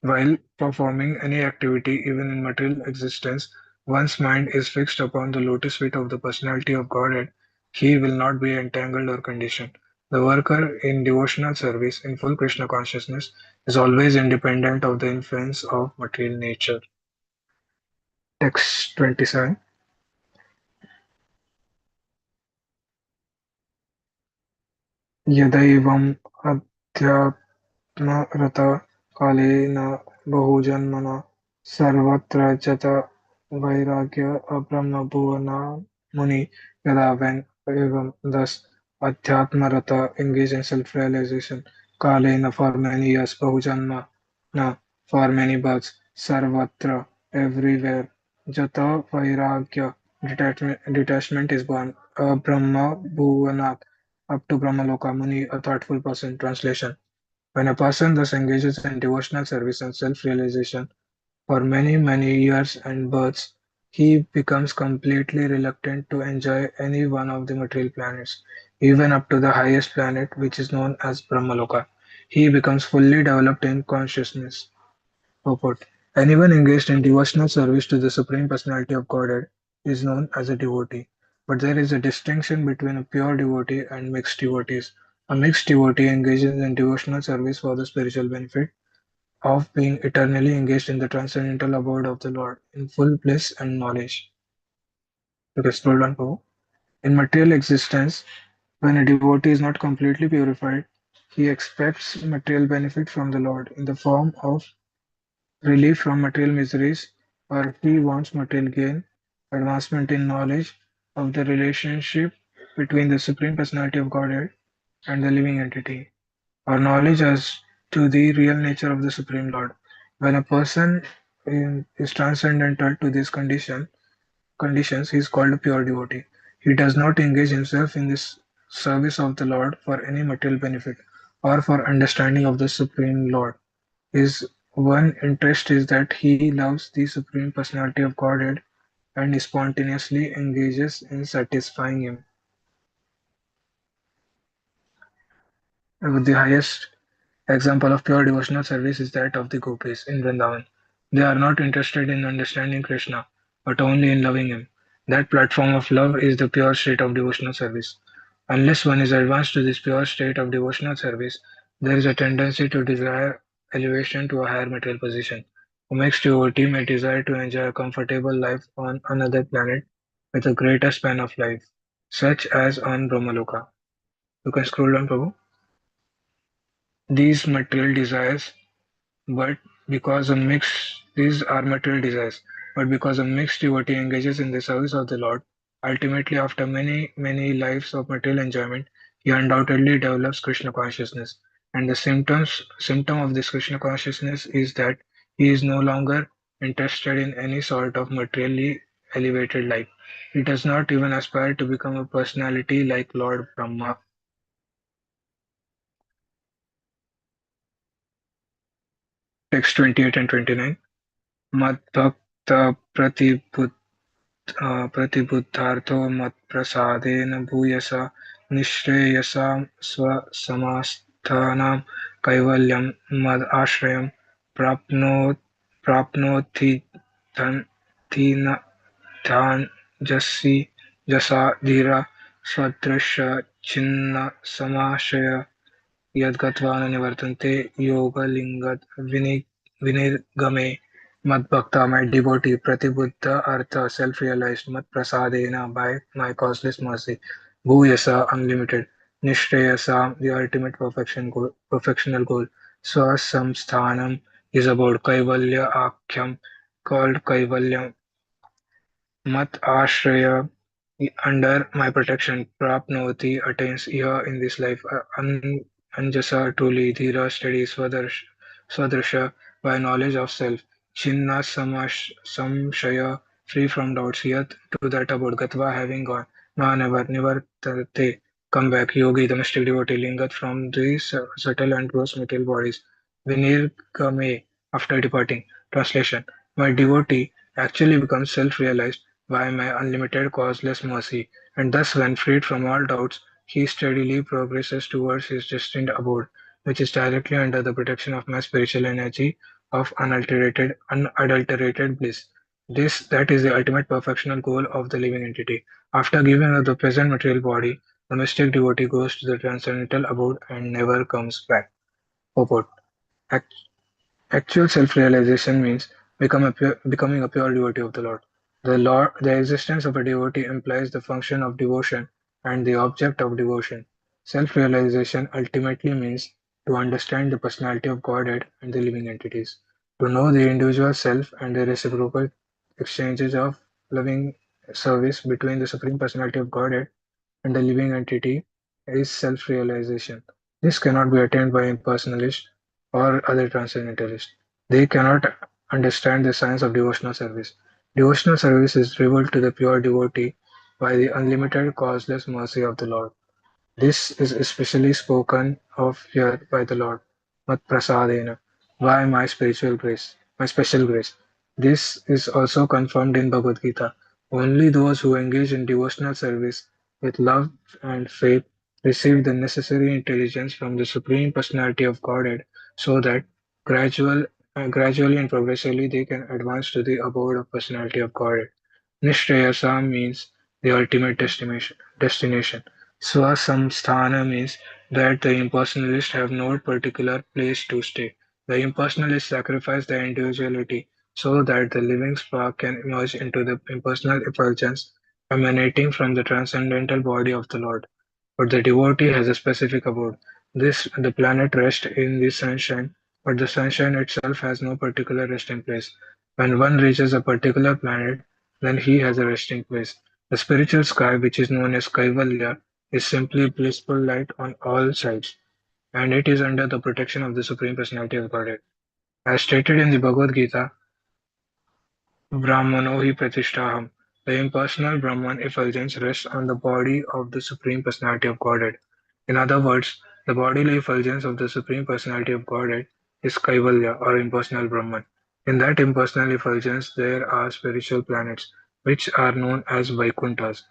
while performing any activity, even in material existence, one's mind is fixed upon the lotus feet of the personality of Godhead, he will not be entangled or conditioned. The worker in devotional service in full Krishna consciousness is always independent of the influence of material nature. Text 27. यदैवम् अध्यात्मरता कालेन बहुजन्मना सर्वत्र जत वैराग्य अब्रह्मभुवना muni yada when evam thus adhyatmarata engage in self-realization kalena for many years bahujanma na for many births sarvatra everywhere jata vairagya detachment is born brahma bhuvanat up to Brahmaloka Muni, a thoughtful person. Translation: when a person thus engages in devotional service and self-realization for many, many years and births, he becomes completely reluctant to enjoy any one of the material planets, even up to the highest planet, which is known as Brahmaloka. He becomes fully developed in consciousness. Purport: anyone engaged in devotional service to the Supreme Personality of Godhead is known as a devotee. But there is a distinction between a pure devotee and mixed devotees. A mixed devotee engages in devotional service for the spiritual benefit of being eternally engaged in the transcendental abode of the Lord in full bliss and knowledge. Okay, scroll down, Prabhu. In material existence, when a devotee is not completely purified, he expects material benefit from the Lord in the form of relief from material miseries, or he wants material gain, advancement in knowledge of the relationship between the Supreme Personality of Godhead and the living entity, or knowledge as to the real nature of the Supreme Lord. When a person is transcendental to these conditions, he is called a pure devotee. He does not engage himself in this service of the Lord for any material benefit or for understanding of the Supreme Lord. His One interest is that he loves the Supreme Personality of Godhead and spontaneously engages in satisfying him. The highest example of pure devotional service is that of the gopis in Vrindavan. They are not interested in understanding Krishna, but only in loving him. That platform of love is the pure state of devotional service. Unless one is advanced to this pure state of devotional service, there is a tendency to desire elevation to a higher material position. A mixed devotee may desire to enjoy a comfortable life on another planet with a greater span of life, such as on Brahmaloka. You can scroll down, Prabhu. These material desires but because a mixed these are material desires, but because a mixed devotee engages in the service of the Lord, ultimately after many lives of material enjoyment, he undoubtedly develops Krishna consciousness. And the symptom of this Krishna consciousness is that he is no longer interested in any sort of materially elevated life. He does not even aspire to become a personality like Lord Brahma. Text 28 and 29. Madbhakta प्रतिबुद्धार्थो मत्प्रसादेन भूयसा निःश्रेयसां स्वसमास्थानां कैवल्यं मदाश्रयं प्राप्नोति ध्यानजसि जसा धीरा स्वदृशछिन्नसमाशय यद्गत्वा न निवर्तन्ते योगलिङ्गत् विनिर्गमे Madbhakta, my devotee, Pratibuddha Artha, self-realized, Mat Prasadena, by my causeless mercy, Bhuyasa, unlimited, Nishreyasa, the ultimate perfectional goal, Swasamsthanam, his abode, Kaivalya Akhyam, called Kaivalyam, Mat Ashraya, under my protection, Prapnoti attains here in this life, Anjasa truly, Dhira steady, Swadrsha by knowledge of self, Chinna Samshaya free from doubts, yet to that abode, Gatva having gone, Na never, Nivartate, come back, Yogi, the mystic devotee, lingered from these subtle and gross material bodies, Vinirgame, after departing. Translation: my devotee actually becomes self-realized by my unlimited causeless mercy, and thus when freed from all doubts, he steadily progresses towards his destined abode, which is directly under the protection of my spiritual energy of unadulterated bliss. That is the ultimate perfectional goal of the living entity. After giving up the present material body, the mystic devotee goes to the transcendental abode and never comes back. Purport. Actual self-realization means becoming a pure devotee of the Lord. The existence of a devotee implies the function of devotion and the object of devotion. Self-realization ultimately means to understand the personality of Godhead and the living entities, to know the individual self and the reciprocal exchanges of loving service between the Supreme Personality of Godhead and the living entity is self-realization. This cannot be attained by impersonalists or other transcendentalists. They cannot understand the science of devotional service. Devotional service is revealed to the pure devotee by the unlimited causeless mercy of the Lord. This is especially spoken of here by the Lord, Mat Prasadena, by my special grace. This is also confirmed in Bhagavad Gita. Only those who engage in devotional service with love and faith receive the necessary intelligence from the Supreme Personality of Godhead so that gradually and progressively they can advance to the abode of Personality of Godhead. Nishrayasa means the ultimate destination. Swasamsthana means that the impersonalists have no particular place to stay. The impersonalists sacrifice their individuality so that the living spark can emerge into the impersonal effulgence emanating from the transcendental body of the Lord. But the devotee has a specific abode. The planet rests in the sunshine, but the sunshine itself has no particular resting place. When one reaches a particular planet, then he has a resting place. The spiritual sky, which is known as Kaivalya, is simply blissful light on all sides, and it is under the protection of the Supreme Personality of Godhead. As stated in the Bhagavad Gita, Brahmano hi pratishtaham, the impersonal Brahman effulgence rests on the body of the Supreme Personality of Godhead. In other words, the bodily effulgence of the Supreme Personality of Godhead is Kaivalya or impersonal Brahman. In that impersonal effulgence there are spiritual planets, which are known as Vaikunthas.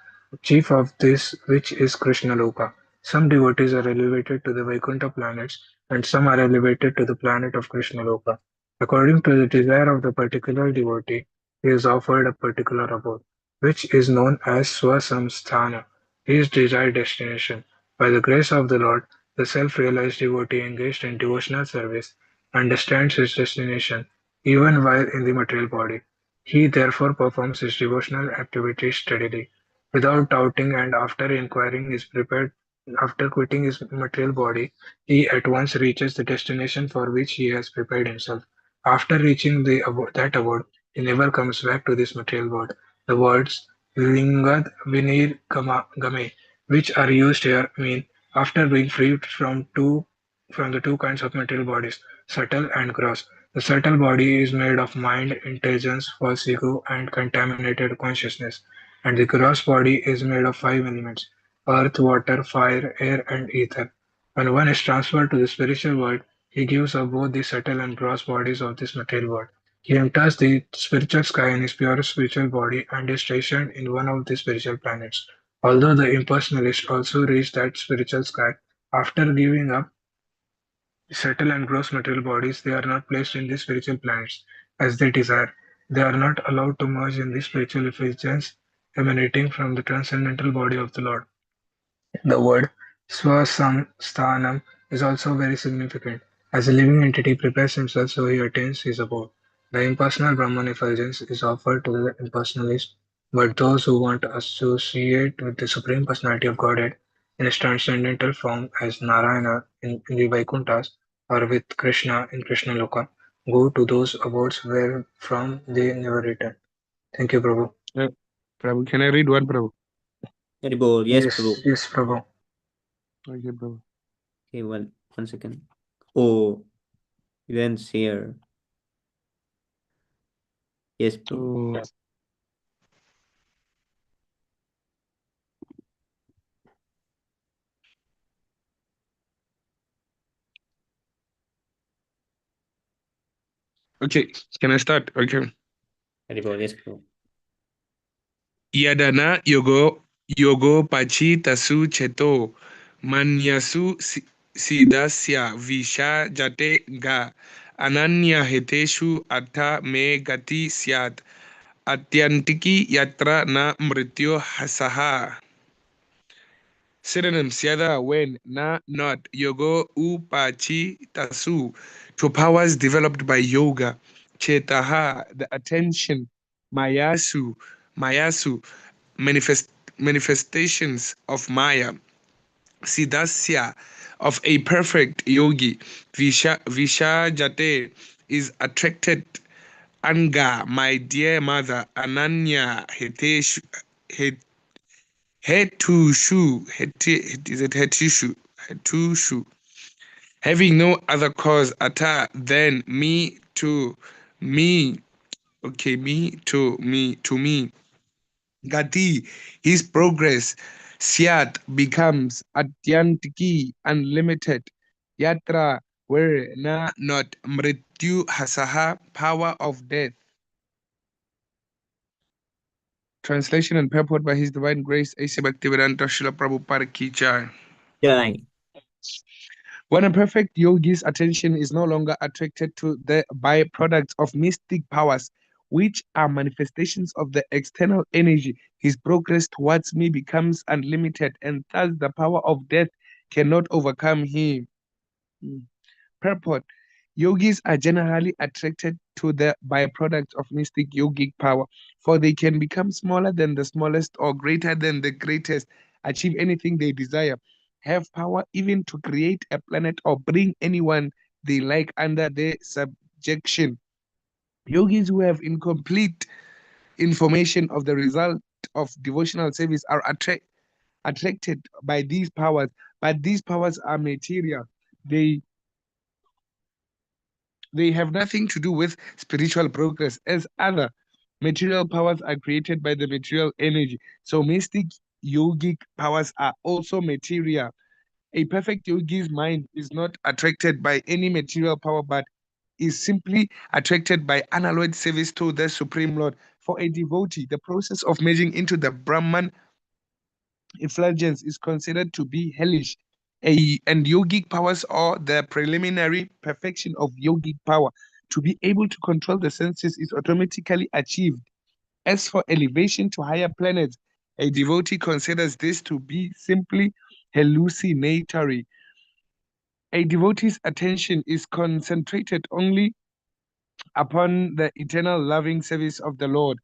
Chief of this which is Krishna Loka. Some devotees are elevated to the Vaikuntha planets and some are elevated to the planet of Krishna Loka. According to the desire of the particular devotee, he is offered a particular abode, which is known as Swasamsthana, his desired destination. By the grace of the Lord, the self-realized devotee engaged in devotional service understands his destination even while in the material body. He therefore performs his devotional activities steadily, without doubting, and after quitting his material body, he at once reaches the destination for which he has prepared himself. After reaching that abode, he never comes back to this material world. The words Lingad Vinir Game, which are used here, mean after being freed from the two kinds of material bodies, subtle and gross. The subtle body is made of mind, intelligence, false ego, and contaminated consciousness, and the gross body is made of five elements: earth, water, fire, air, and ether. When one is transferred to the spiritual world, he gives up both the subtle and gross bodies of this material world. He enters the spiritual sky in his pure spiritual body and is stationed in one of the spiritual planets. Although the impersonalists also reach that spiritual sky, after giving up subtle and gross material bodies, they are not placed in the spiritual planets as they desire. They are not allowed to merge in the spiritual effulgence emanating from the transcendental body of the Lord. The word Swasamsthanam is also very significant. As a living entity prepares himself so he attains his abode. The impersonal Brahman effulgence is offered to the impersonalist, but those who want to associate with the Supreme Personality of Godhead in his transcendental form as Narayana in the Vaikunthas or with Krishna in Krishna Loka go to those abodes where from they never return. Thank you, Prabhu. Prabhu, can I read one, Prabhu? Haribol, yes, Prabhu. Yes, Prabhu. Okay, Prabhu. Okay, one second. Oh, events here. Yes, Prabhu. So, okay, can I start? Okay. Haribol, yes, Prabhu. Yadana yogo pachi tasu cheto manyasu sidasya visha jate ga ananya heteshu atha me gati syat atyantiki yatra na mrityo hasaha. Synonyms yada when na not yogo upachi tasu to powers developed by yoga chetaha the attention mayasu manifestations of maya siddhasya of a perfect yogi vishajate is attracted anga my dear mother ananya heteshu hetushu having no other cause ata than me to me okay me Gati, his progress, Syat becomes Atyantiki, unlimited. Yatra, where na not Mrityu Hasaha, power of death. Translation and purport by His Divine Grace, A.C. Bhaktivedanta Srila Prabhupada Ki Jai. Jai. When a perfect yogi's attention is no longer attracted to the byproducts of mystic powers, which are manifestations of the external energy, his progress towards me becomes unlimited, and thus the power of death cannot overcome him. Purport. Yogis are generally attracted to the byproducts of mystic yogic power, for they can become smaller than the smallest or greater than the greatest, achieve anything they desire, have power even to create a planet or bring anyone they like under their subjection. Yogis who have incomplete information of the result of devotional service are attracted by these powers, but these powers are material. They have nothing to do with spiritual progress, as other material powers are created by the material energy. So mystic yogic powers are also material. A perfect yogi's mind is not attracted by any material power, but is simply attracted by unalloyed service to the Supreme Lord. For a devotee, the process of merging into the Brahman effulgence is considered to be hellish. And yogic powers are the preliminary perfection of yogic power. To be able to control the senses is automatically achieved. As for elevation to higher planets, a devotee considers this to be simply hallucinatory. A devotee's attention is concentrated only upon the eternal loving service of the Lord,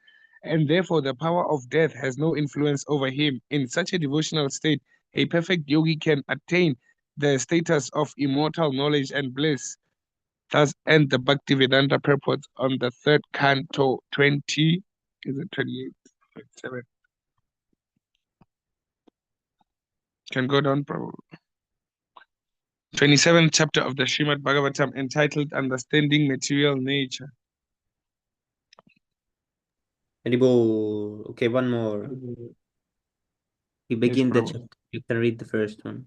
and therefore the power of death has no influence over him. In such a devotional state, a perfect yogi can attain the status of immortal knowledge and bliss. Thus end the Bhaktivedanta purports on the third canto 20, is it 28? 27. Can go down, probably. 27th chapter of the Śrīmad-Bhāgavatam entitled Understanding Material Nature. Haribo. Okay, one more. We begin the Prabhu. chapter. You can read the first one.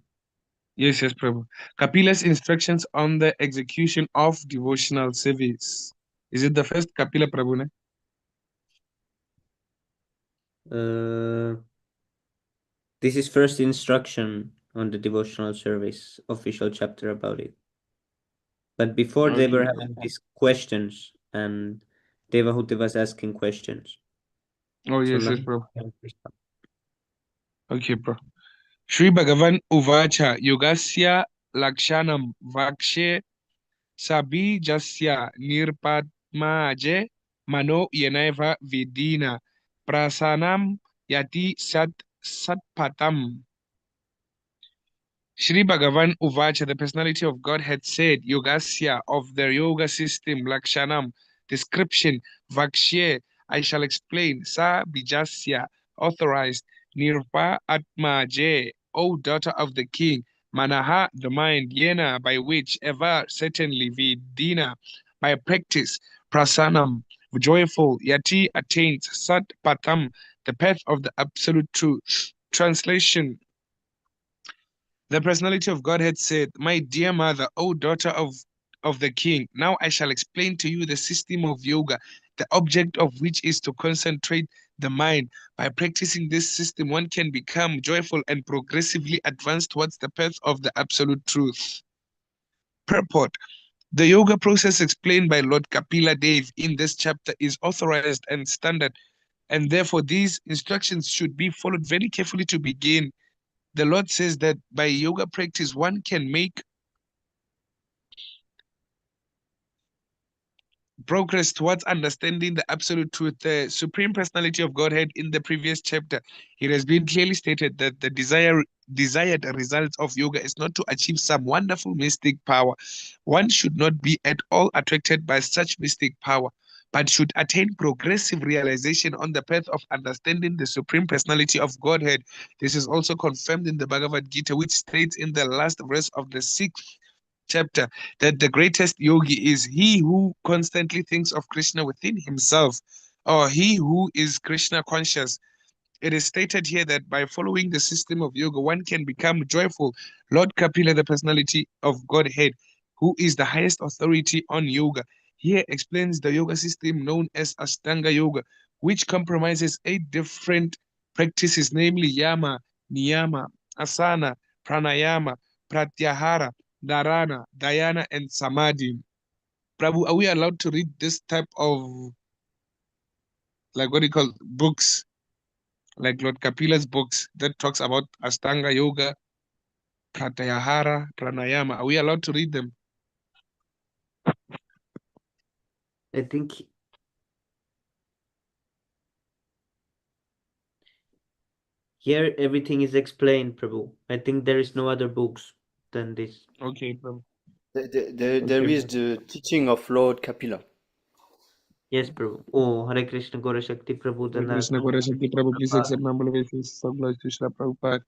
Yes, Prabhu. Kapila's instructions on the execution of devotional service. Is it the first Kapila, Prabhu? Ne? This is first instruction on the devotional service, official chapter about it. But before they were having these questions, and Devahuti was asking questions. Oh, So yes, now- Prabhu. Okay, bro. Shri Bhagavan Uvacha Yogasya Lakshanam Vakshe Sabi Jasya Nirpadmaje Mano Yanaiva Vidina Prasanam Yati Satpatam. Shri Bhagavan Uvacha, the personality of God, had said, Yogasya, of the yoga system, Lakshanam, description, Vakshye, I shall explain, Sa Bijasya, authorized, Nirpa Atma Je, O daughter of the king, Manaha, the mind, Yena, by which, ever, certainly, Vidina, by practice, Prasanam, joyful, Yati attains, Sat Patam, the path of the absolute truth. Translation. The personality of God had said, My dear mother, O daughter of the king, now I shall explain to you the system of yoga, the object of which is to concentrate the mind. By practicing this system, one can become joyful and progressively advance towards the path of the absolute truth. Purport. The yoga process explained by Lord Kapila Dev in this chapter is authorized and standard, and therefore these instructions should be followed very carefully to begin. The Lord says that by yoga practice, one can make progress towards understanding the absolute truth, the supreme personality of Godhead. In the previous chapter, it has been clearly stated that the desired result of yoga is not to achieve some wonderful mystic power. One should not be at all attracted by such mystic power, but should attain progressive realization on the path of understanding the supreme personality of Godhead. This is also confirmed in the Bhagavad Gita, which states in the last verse of the 6th chapter that the greatest yogi is he who constantly thinks of Krishna within himself, or he who is Krishna conscious. It is stated here that by following the system of yoga, one can become joyful. Lord Kapila, the personality of Godhead, who is the highest authority on yoga, here explains the yoga system known as Ashtanga Yoga, which comprises 8 different practices, namely Yama, Niyama, Asana, Pranayama, Pratyahara, Dharana, Dhyana, and Samadhi. Prabhu, are we allowed to read this type of, like, what do you call, books? Like Lord Kapila's books that talks about Ashtanga Yoga, Pratyahara, Pranayama. Are we allowed to read them? I think here everything is explained, Prabhu. I think there is no other books than this. Okay, Prabhu. There is the teaching of Lord Kapila. Yes, Prabhu. Oh, Hare Krishna Gora Shakti Prabhu Hare Dana. Krishna Gora Shakti Prabhu, please accept my humble obeisance. So glory to Srila Prabhupada.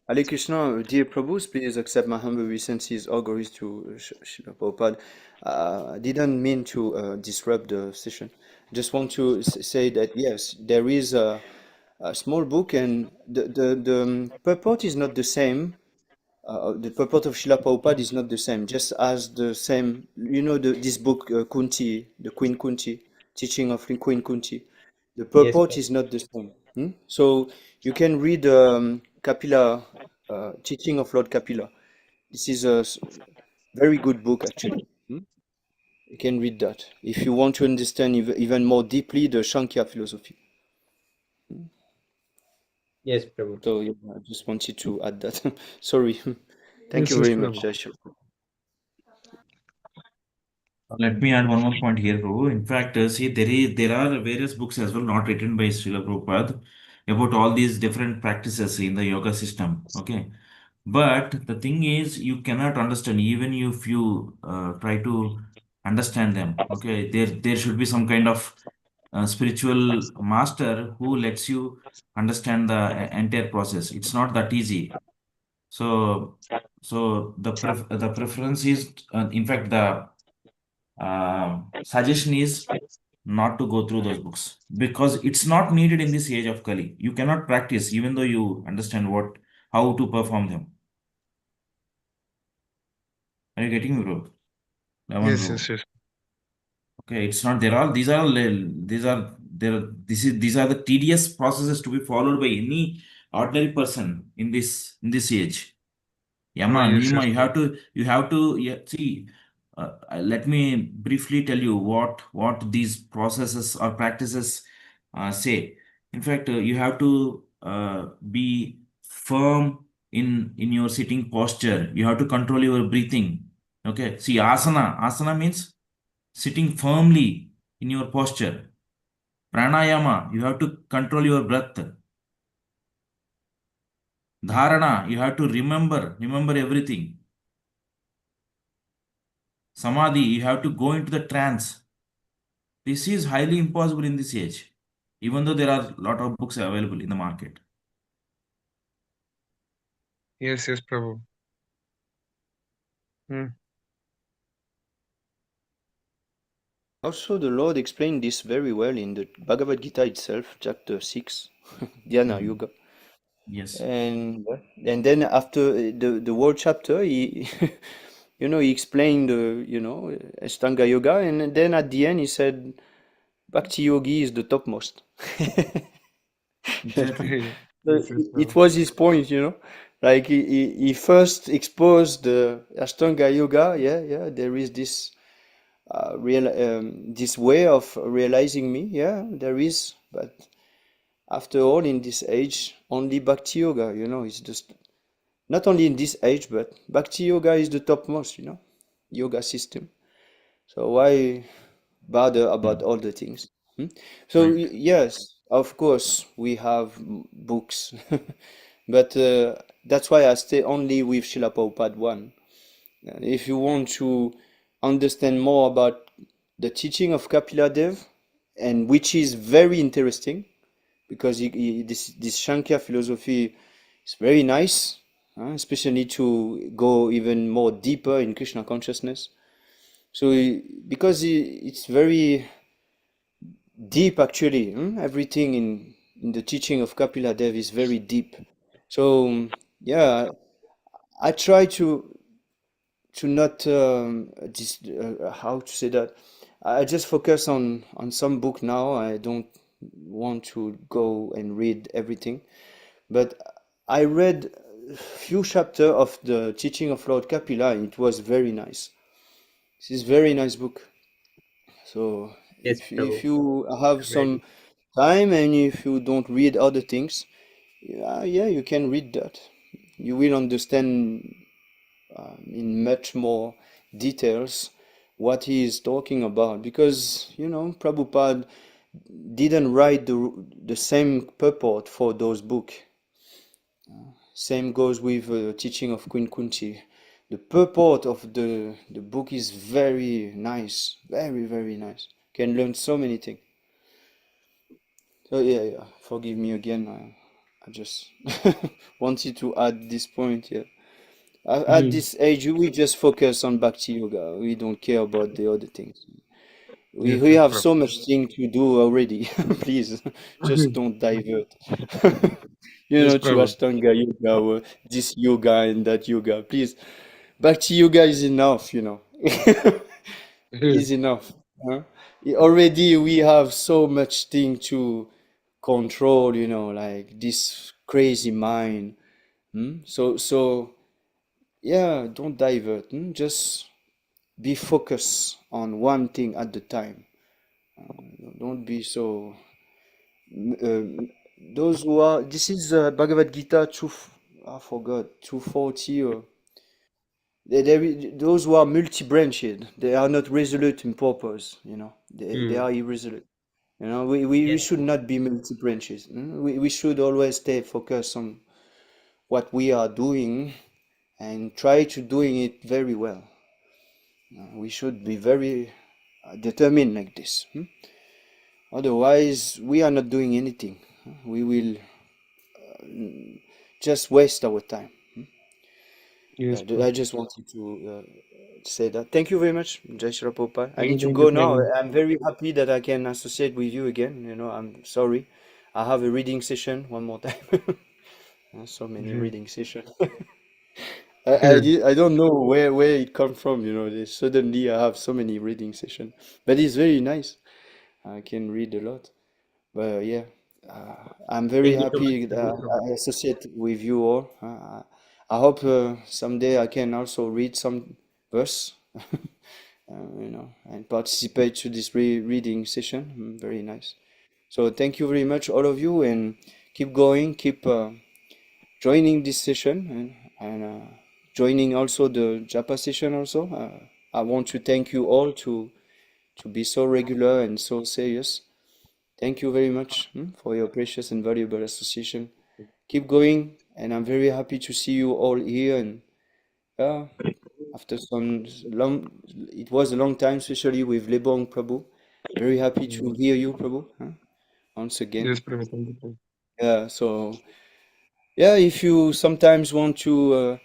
Hare Krishna, dear Prabhus, please accept my humble obeisances, all glories to Srila Prabhupada. I didn't mean to disrupt the session. Just want to say that yes, there is a small book, and the purport is not the same the purport of Srila Prabhupada is not the same, just as the same, this book, Kunti, the Queen Kunti, teaching of Queen Kunti. The Yes, purport Prabhu. is not the same. So you can read Kapila, teaching of Lord Kapila. This is a very good book, actually. You can read that if you want to understand even more deeply the Shankya philosophy. Yes, Prabhu. So yeah, I just wanted to add that. Sorry. Thank Yes, you yes, very Prabhu. much, Jaishal. Let me add one more point here, Prabhu. In fact, see, there are various books as well not written by Srila Prabhupada about all these different practices in the yoga system. Okay. But the thing is, you cannot understand even if you try to understand them. Okay. There should be some kind of spiritual master who lets you understand the entire process. It's not that easy. So, the preference is, in fact, the suggestion is not to go through those books because it's not needed in this age of Kali. You cannot practice even though you understand how to perform them. Are you getting me, bro? Lavan, Yes, bro. yes, yes. Okay, it's not. These are the tedious processes to be followed by any ordinary person in this age. Yama, Yes, Niyama, yes, you have to, yeah, see, let me briefly tell you what these processes or practices say. In fact, you have to be firm in your sitting posture. You have to control your breathing. Okay, see, asana means sitting firmly in your posture. Pranayama, you have to control your breath. Dharana, you have to remember everything. Samadhi, you have to go into the trance. This is highly impossible in this age, even though there are a lot of books available in the market. yes, yes, Prabhu. Hmm. Also, the Lord explained this very well in the Bhagavad Gita itself, chapter 6, Dhyana Mm, Yoga. yes. And then after the whole chapter, he, he explained, Ashtanga Yoga, and then at the end he said, Bhakti Yogi is the topmost. Exactly. So Yes, yes, it Prabhu. was his point, like he first exposed the Ashtanga Yoga. Yeah, there is this this way of realizing me. Yeah, there is, but after all, in this age, only Bhakti Yoga, is just not only in this age, but Bhakti Yoga is the topmost, yoga system. So why bother about Mm, all the things? So right. yes, of course we have books, but that's why I stay only with Srila Prabhupada 1. If you want to understand more about the teaching of Kapila Dev, and which is very interesting because this Shankya philosophy is very nice, especially to go even more deeper in Krishna consciousness. So because it's very deep actually, everything in the teaching of Kapila Dev is very deep. So yeah, I try to not how to say that. I just focus on some book now. I don't want to go and read everything, but I read a few chapters of the teaching of Lord Kapila, and it was very nice. This is very nice book. So Yes, if Prabhu. you have Very. some time and if you don't read other things, yeah, you can read that. You will understand in much more details what he is talking about because Prabhupada didn't write the same purport for those books. Same goes with teaching of Queen Kunti. The purport of the book is very nice, very very nice. Can learn so many things. So yeah. Forgive me again. I just wanted to add this point. Yeah. At Mhm. this age, we just focus on Bhakti Yoga. We don't care about the other things. Yes, we yes, have Prabhu. so much thing to do already. Please, just don't divert. You Yes, know, to Prabhu. Ashtanga yoga or this yoga and that yoga. Please, Bhakti yoga is enough, you know. Is enough. Huh? Already we have so much thing to control, you know, like this crazy mind. So yeah, don't divert. Just be focused on one thing at the time. Don't be so. Those who are. This is Bhagavad Gita 2. I forgot 240 or. Those who are multi-branched, they are not resolute in purpose. You know, they are irresolute. You know, we Yes. should not be multi-branches. We should always stay focused on what we are doing and try to doing it very well. We should be very determined like this. Otherwise, we are not doing anything. We will just waste our time. Yes, Yeah, I Prabhu. just wanted to say that. Thank you very much, Jai Shri Prabhupada. I need to Thank you, go thank now. you. I'm very happy that I can associate with you again. You know, I'm sorry. I have a reading session one more time. So many reading sessions. I don't know where it come from. You know, suddenly I have so many reading sessions, but it's very nice. I can read a lot. But yeah, I'm very Thank you so much. happy that I associate with you all. I hope someday I can also read some verse, you know, and participate to this reading session. Very nice. So thank you very much, all of you, and keep going, keep joining this session, and joining also the Japa session also. I want to thank you all to be so regular and so serious. Thank you very much for your precious and valuable association. Keep going, and I'm very happy to see you all here. And after some long, it was a long time, especially with Lebong Prabhu. Very happy to hear you, Prabhu, once again. Yes, Prabhu. Thank you, Prabhu. Yeah, so yeah, if you sometimes want to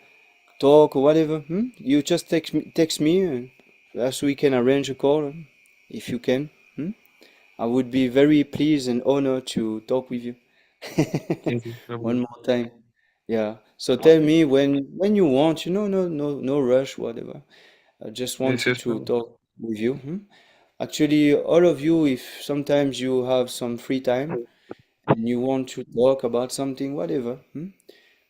talk or whatever, you just text me, and perhaps we can arrange a call if you can. I would be very pleased and honored to talk with you. Thank you, One Prabhu. more time. Yeah. So tell me when you want, you know, no rush, whatever. I just Yes, wanted yes, to Prabhu. talk with you. Actually, all of you, if sometimes you have some free time and you want to talk about something, whatever,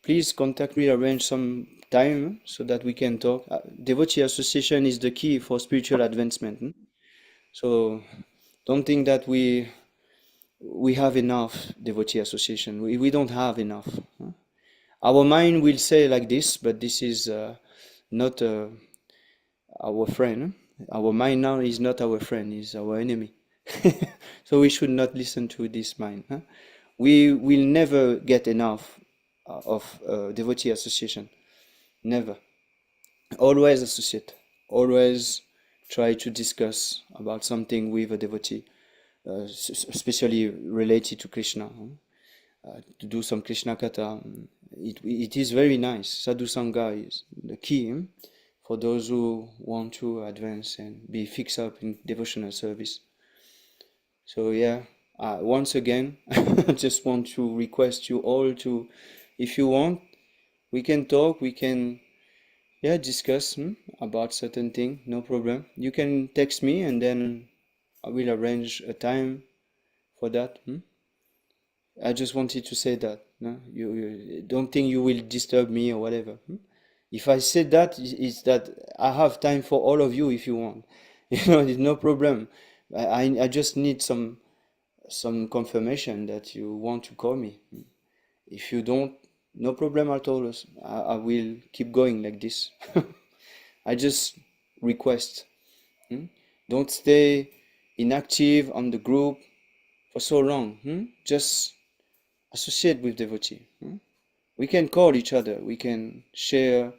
please contact me, arrange some time so that we can talk. Devotee association is the key for spiritual advancement. So don't think that we have enough devotee association. We don't have enough. Our mind will say like this, but this is not our friend. Our mind now is not our friend, is our enemy. So we should not listen to this mind. We will never get enough of devotee association. Never. Always associate. Always try to discuss about something with a devotee, especially related to Krishna. To do some Krishna Katha. It is very nice. Sadhu Sangha is the key for those who want to advance and be fixed up in devotional service. So yeah, once again, I just want to request you all to, if you want, we can talk, we can, yeah, discuss about certain thing, no problem. You can text me and then I will arrange a time for that. I just wanted to say that. No? You don't think you will disturb me or whatever. If I said that, it's that I have time for all of you if you want. You know, it's no problem. I just need some confirmation that you want to call me. If you don't, no problem at all. I will keep going like this. I just request. Don't stay inactive on the group for so long. Just associate with devotee. We can call each other. We can share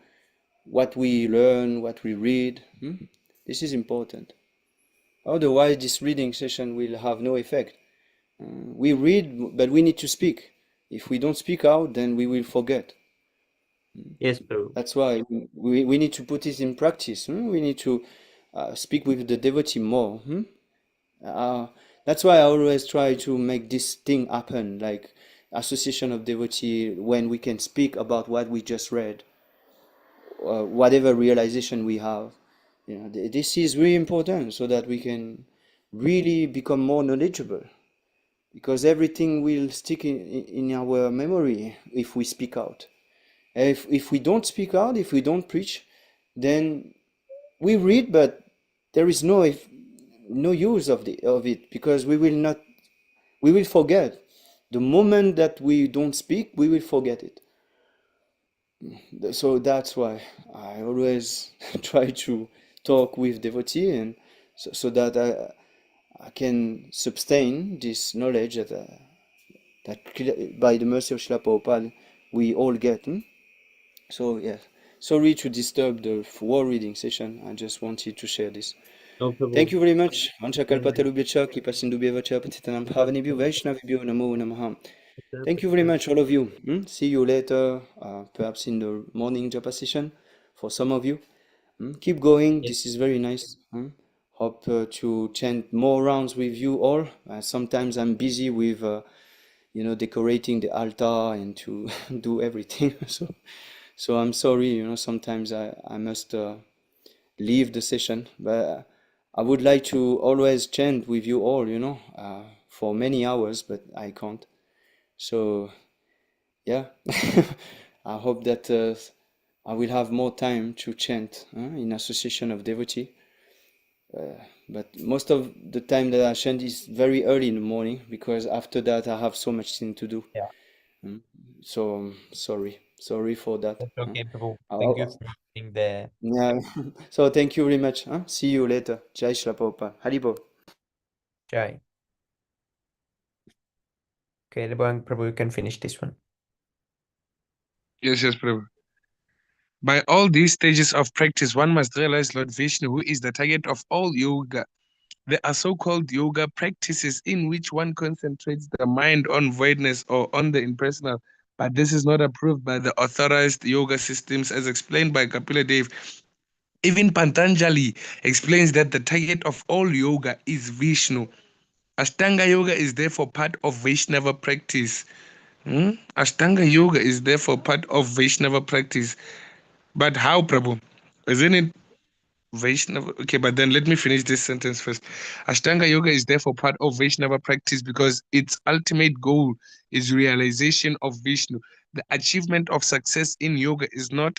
what we learn, what we read. This is important. Otherwise, this reading session will have no effect. We read, but we need to speak. If we don't speak out, then we will forget. Yes, Prabhu. That's why we need to put it in practice. We need to speak with the devotee more. That's why I always try to make this thing happen, like association of devotee, when we can speak about what we just read, whatever realization we have. This is really important so that we can really become more knowledgeable, because everything will stick in our memory if we speak out. If we don't speak out, if we don't preach, then we read, but there is no use of it, because we will forget. The moment that we don't speak, we will forget it. So that's why I always try to talk with devotee, and so that I can sustain this knowledge that by the mercy of Srila Prabhupada we all get. So yeah, sorry to disturb the war reading session. I just wanted to share this. No, Prabhu. Thank you very much. Vanchakalpatarubhyacha kipasindubhyevacha patitanam bhavanebhyo vaishnavibhyo namo namaha. Thank you very much, all of you. See you later, perhaps in the morning japa session for some of you. Keep going. Yes. This is very nice. Hope to chant more rounds with you all. Sometimes I'm busy with, decorating the altar and to do everything. So I'm sorry. Sometimes I must leave the session, but I would like to always chant with you all. For many hours, but I can't. So yeah, I hope that I will have more time to chant in association of devotee. But most of the time that I chant is very early in the morning, because after that I have so much thing to do. Yeah. So sorry for that. That's okay, Prabhu. Thank you for being there. Yeah. So thank you very much. See you later. Jai Shri Prabhupada. Haribol. Jai. Okay, Prabhu, you can finish this one. Yes, Prabhu. By all these stages of practice, one must realize Lord Vishnu, who is the target of all yoga. There are so-called yoga practices in which one concentrates the mind on voidness or on the impersonal, but this is not approved by the authorized yoga systems as explained by Kapila Dev. Even Patanjali explains that the target of all yoga is Vishnu. Ashtanga yoga is therefore part of Vaishnava practice. Ashtanga yoga is therefore part of Vaishnava practice. But how, Prabhu? Isn't it Vaishnava? Okay, but then let me finish this sentence first. Ashtanga yoga is therefore part of Vaishnava practice because its ultimate goal is realization of Vishnu. The achievement of success in yoga is not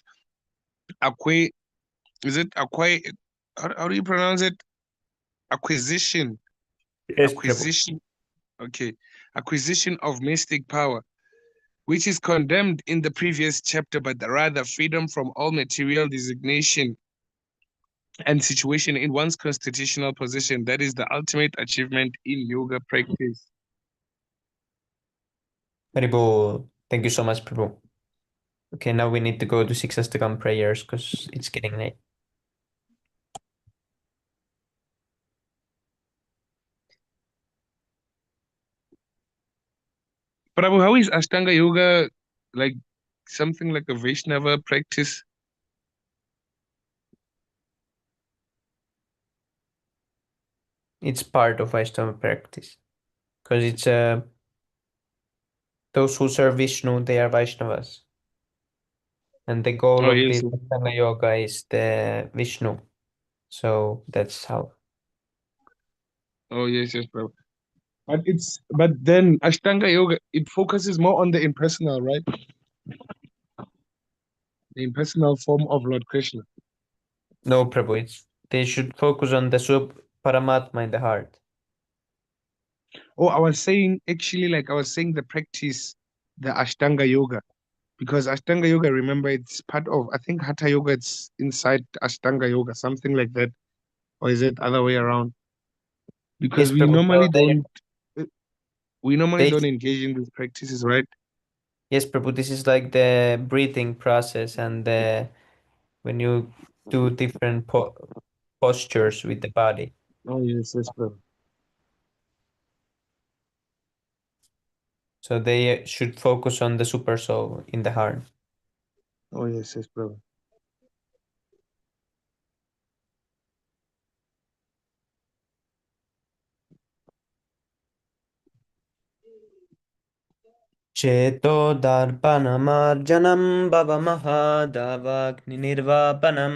acquire. Is it acquire? How do you pronounce it? Acquisition. Yes, Prabhu. Acquisition. Okay, acquisition of mystic power, which is condemned in the previous chapter, but rather freedom from all material designation and situation in one's constitutional position. That is the ultimate achievement in yoga practice. Prabhu, thank you so much, Prabhu. Okay, now we need to go to Six Astakam prayers because it's getting late. Prabhu, how is Ashtanga yoga like something like a Vaishnava practice? It's part of Vaishnava practice because it's those who serve Vishnu, they are Vaishnavas. And the goal of yes. this Ashtanga yoga is the Vishnu. So that's how. Oh yes, Prabhu. But then Ashtanga yoga, it focuses more on the impersonal, right? The impersonal form of Lord Krishna. No, Prabhu, they should focus on the Paramatma in the heart. Oh, I was saying the practice, the Ashtanga yoga. Because Ashtanga yoga, remember, it's part of, I think Hatha yoga, it's inside Ashtanga yoga, something like that. Or is it other way around? Because Yes, Prabhu. we normally don't engage in these practices, right? Yes, Prabhu, this is like the breathing process and when you do different postures with the body. Oh, yes, Prabhu. So they should focus on the super soul in the heart. Oh, yes, Prabhu. चेतोदर्पणमार्जनं भवमहादावाग्निर्वापनं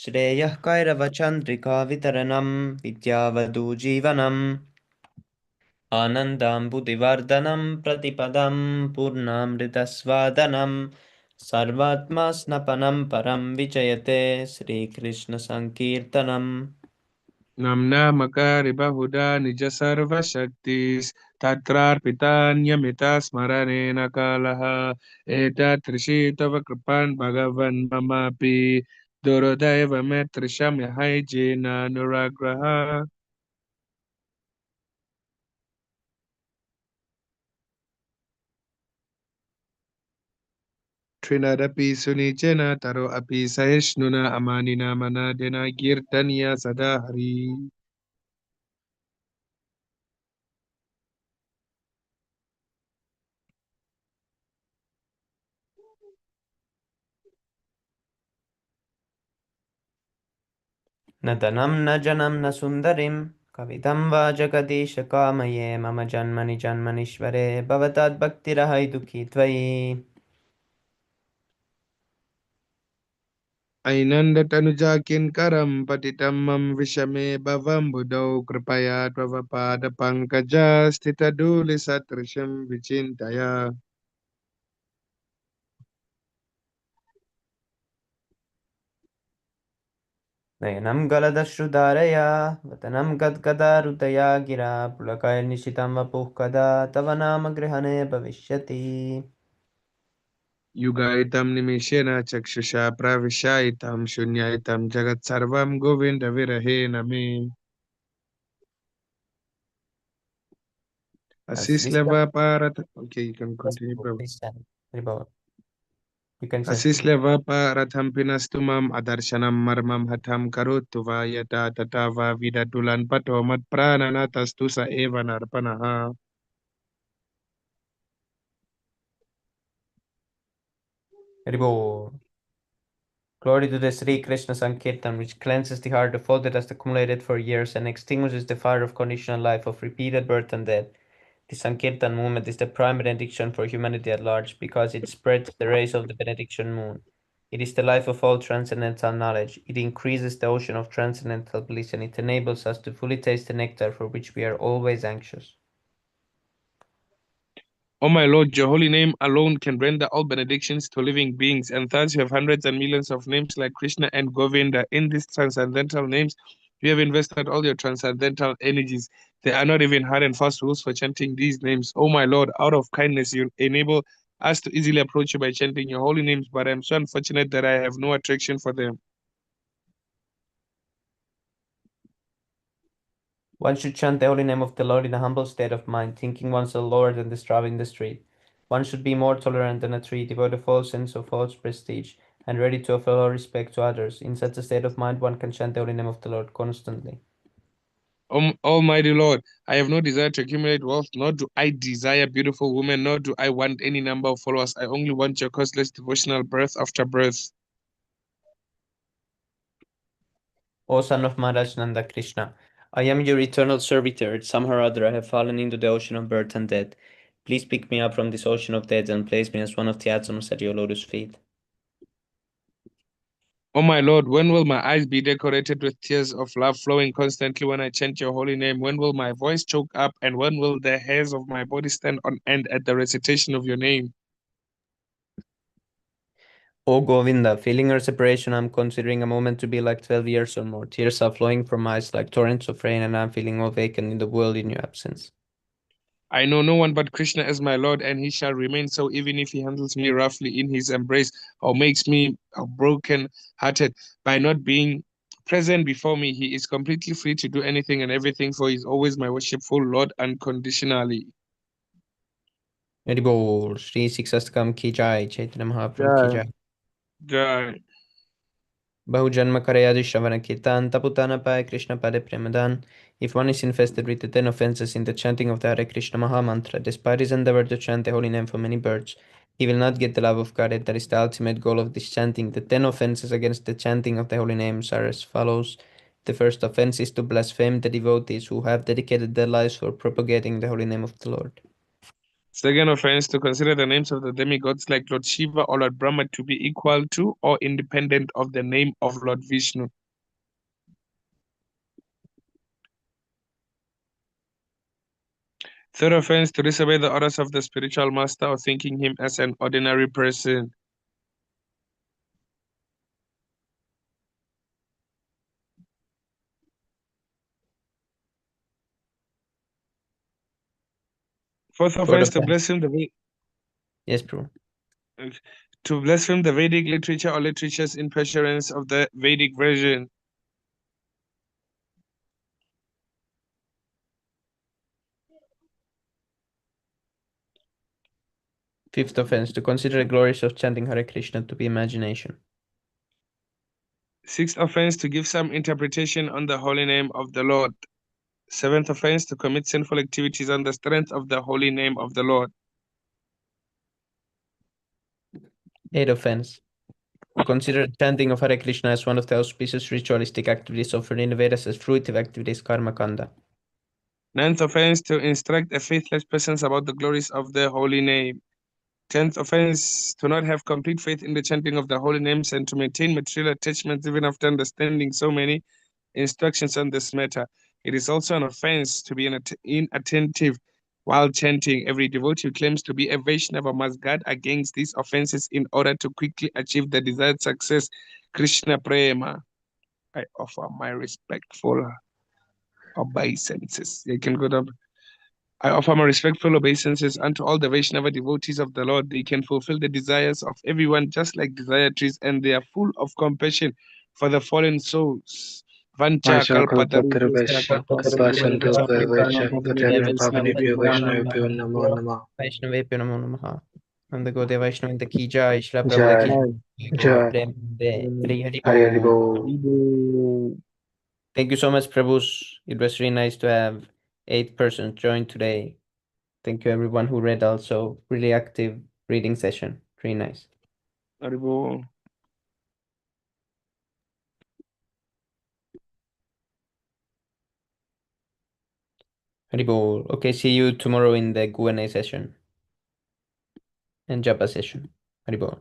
श्रेयः कैरवचन्द्रिकावितरणं विद्यावधूजीवनम् आनन्दाम्बुदिवर्धनं प्रतिपदं पूर्णामृतस्वादनं सर्वात्मा स्नपनं परं विजयते श्रीकृष्णसङ्कीर्तनम् Namna makari bahuda nija sarva shaktis tatrarpitanyamita smaranena kalaha eta trishitava kripan bhagavan mamapi durodaiva metrisham yahaijena nuragraha. Trinadapi sunichena taro api sahishnuna amanina manadena girtanya sadahari. न धनं न जनं न सुन्दरीं कवितं वा जगदीशकामये मम जन्मनि जन्मनीश्वरे भवताद्भक्तिरहैतुकी त्वयि Ainandatanuja kinkaram patitamam vishame bhavam budau kripaya tvavapada pankaja stitaduli satrisham vichintaya. नयनं गलदश्रुधारया वदनं गद्गदारुतया गिरा पुलकैर्निशितं वपुः कदा तव नाम गृहणे भविष्यति Yugaitam nimishena chakshusha pravishaitam shunyaitam jagat sarvam govinda virahe name. Asisleva parat. Okay, you can continue, Prabhu. You can say. Asisleva paratham pinastumam adarshanam marmam hatam karotu va yata tatava vidatulan pato mat prananatastusa eva narpanaha. Haribo. Glory to the Sri Krishna Sankirtan, which cleanses the heart of all that has accumulated for years and extinguishes the fire of conditional life of repeated birth and death. The Sankirtan movement is the prime benediction for humanity at large because it spreads the rays of the benediction moon. It is the life of all transcendental knowledge. It increases the ocean of transcendental bliss and it enables us to fully taste the nectar for which we are always anxious. O my Lord, your holy name alone can render all benedictions to living beings, and thus you have hundreds and millions of names like Krishna and Govinda. In these transcendental names, you have invested all your transcendental energies. There are not even hard and fast rules for chanting these names. O my Lord, out of kindness, you enable us to easily approach you by chanting your holy names, but I am so unfortunate that I have no attraction for them. One should chant the holy name of the Lord in a humble state of mind, thinking oneself lower than the straw in the street. One should be more tolerant than a tree, devoid of all sense of false prestige, and ready to offer all respect to others. In such a state of mind, one can chant the holy name of the Lord constantly. Almighty Lord, I have no desire to accumulate wealth, nor do I desire beautiful women, nor do I want any number of followers. I only want your causeless devotional birth after birth. O son of Maharaj Nanda Krishna, I am your eternal servitor. Somehow or other I have fallen into the ocean of birth and death. Please pick me up from this ocean of death and place me as one of the atoms at your lotus feet. Oh my Lord, when will my eyes be decorated with tears of love flowing constantly when I chant your holy name? When will my voice choke up, and when will the hairs of my body stand on end at the recitation of your name? O Govinda, feeling our separation, I'm considering a moment to be like 12 years or more. Tears are flowing from my eyes like torrents of rain, and I'm feeling all vacant in the world in your absence. I know no one but Krishna as my Lord, and he shall remain so even if he handles me roughly in his embrace or makes me broken-hearted by not being present before me. He is completely free to do anything and everything, for he is always my worshipful Lord unconditionally. Hari Bol, Shri Siksastakam ki jai, Chaitanya Mahaprabhu ki jai. Jai. Bahujanma Karayadi Shravana Kirtan, Taputana Pai Krishna Pade Premadan. If one is infested with the 10 offenses in the chanting of the Hare Krishna Maha Mantra, despite his endeavor to chant the holy name for many births, he will not get the love of God. That is the ultimate goal of this chanting. The 10 offenses against the chanting of the holy names are as follows. The first offense is to blaspheme the devotees who have dedicated their lives for propagating the holy name of the Lord. Second offense, to consider the names of the demigods like Lord Shiva or Lord Brahma to be equal to or independent of the name of Lord Vishnu. Third offense, to disobey the orders of the spiritual master or thinking him as an ordinary person. Fourth offense, to blaspheme the Yes, bro. to blaspheme the Vedic literature or literatures in pursuance of the Vedic version. Fifth offense, to consider the glories of chanting Hare Krishna to be imagination. Sixth offense, to give some interpretation on the holy name of the Lord. Seventh offense, to commit sinful activities on the strength of the holy name of the Lord. Eighth offense, to consider chanting of Hare Krishna as one of the auspicious ritualistic activities offered in the Vedas as fruitive activities, karma kanda. Ninth offense, to instruct a faithless person about the glories of the holy name. 10th offense, to not have complete faith in the chanting of the holy names and to maintain material attachments even after understanding so many instructions on this matter. It is also an offense to be inattentive while chanting. Every devotee who claims to be a Vaishnava must guard against these offenses in order to quickly achieve the desired success. Krishna Prema. I offer my respectful obeisances. You can go down. I offer my respectful obeisances unto all the Vaishnava devotees of the Lord. They can fulfill the desires of everyone just like desire trees, and they are full of compassion for the fallen souls. Vancha Vaishya Kripa Sindhu Vaishya Pajani Pavanebhyo Vaishnavebhyo Namo Namah. Vaishnavebhyo namo namaha. And the Gaudiya Vaishnava ki jai, Shri Prabhupada Jai ki jai, Jai Prem de Hari Hari Hari Hari Bol. Bol. Thank you so much, Prabhus. It was really nice to have 8 persons join today. Thank you everyone who read also. Really active reading session. Really nice. Haribo. Haribol. Okay, see you tomorrow in the Q&A session and Japa session. Haribol.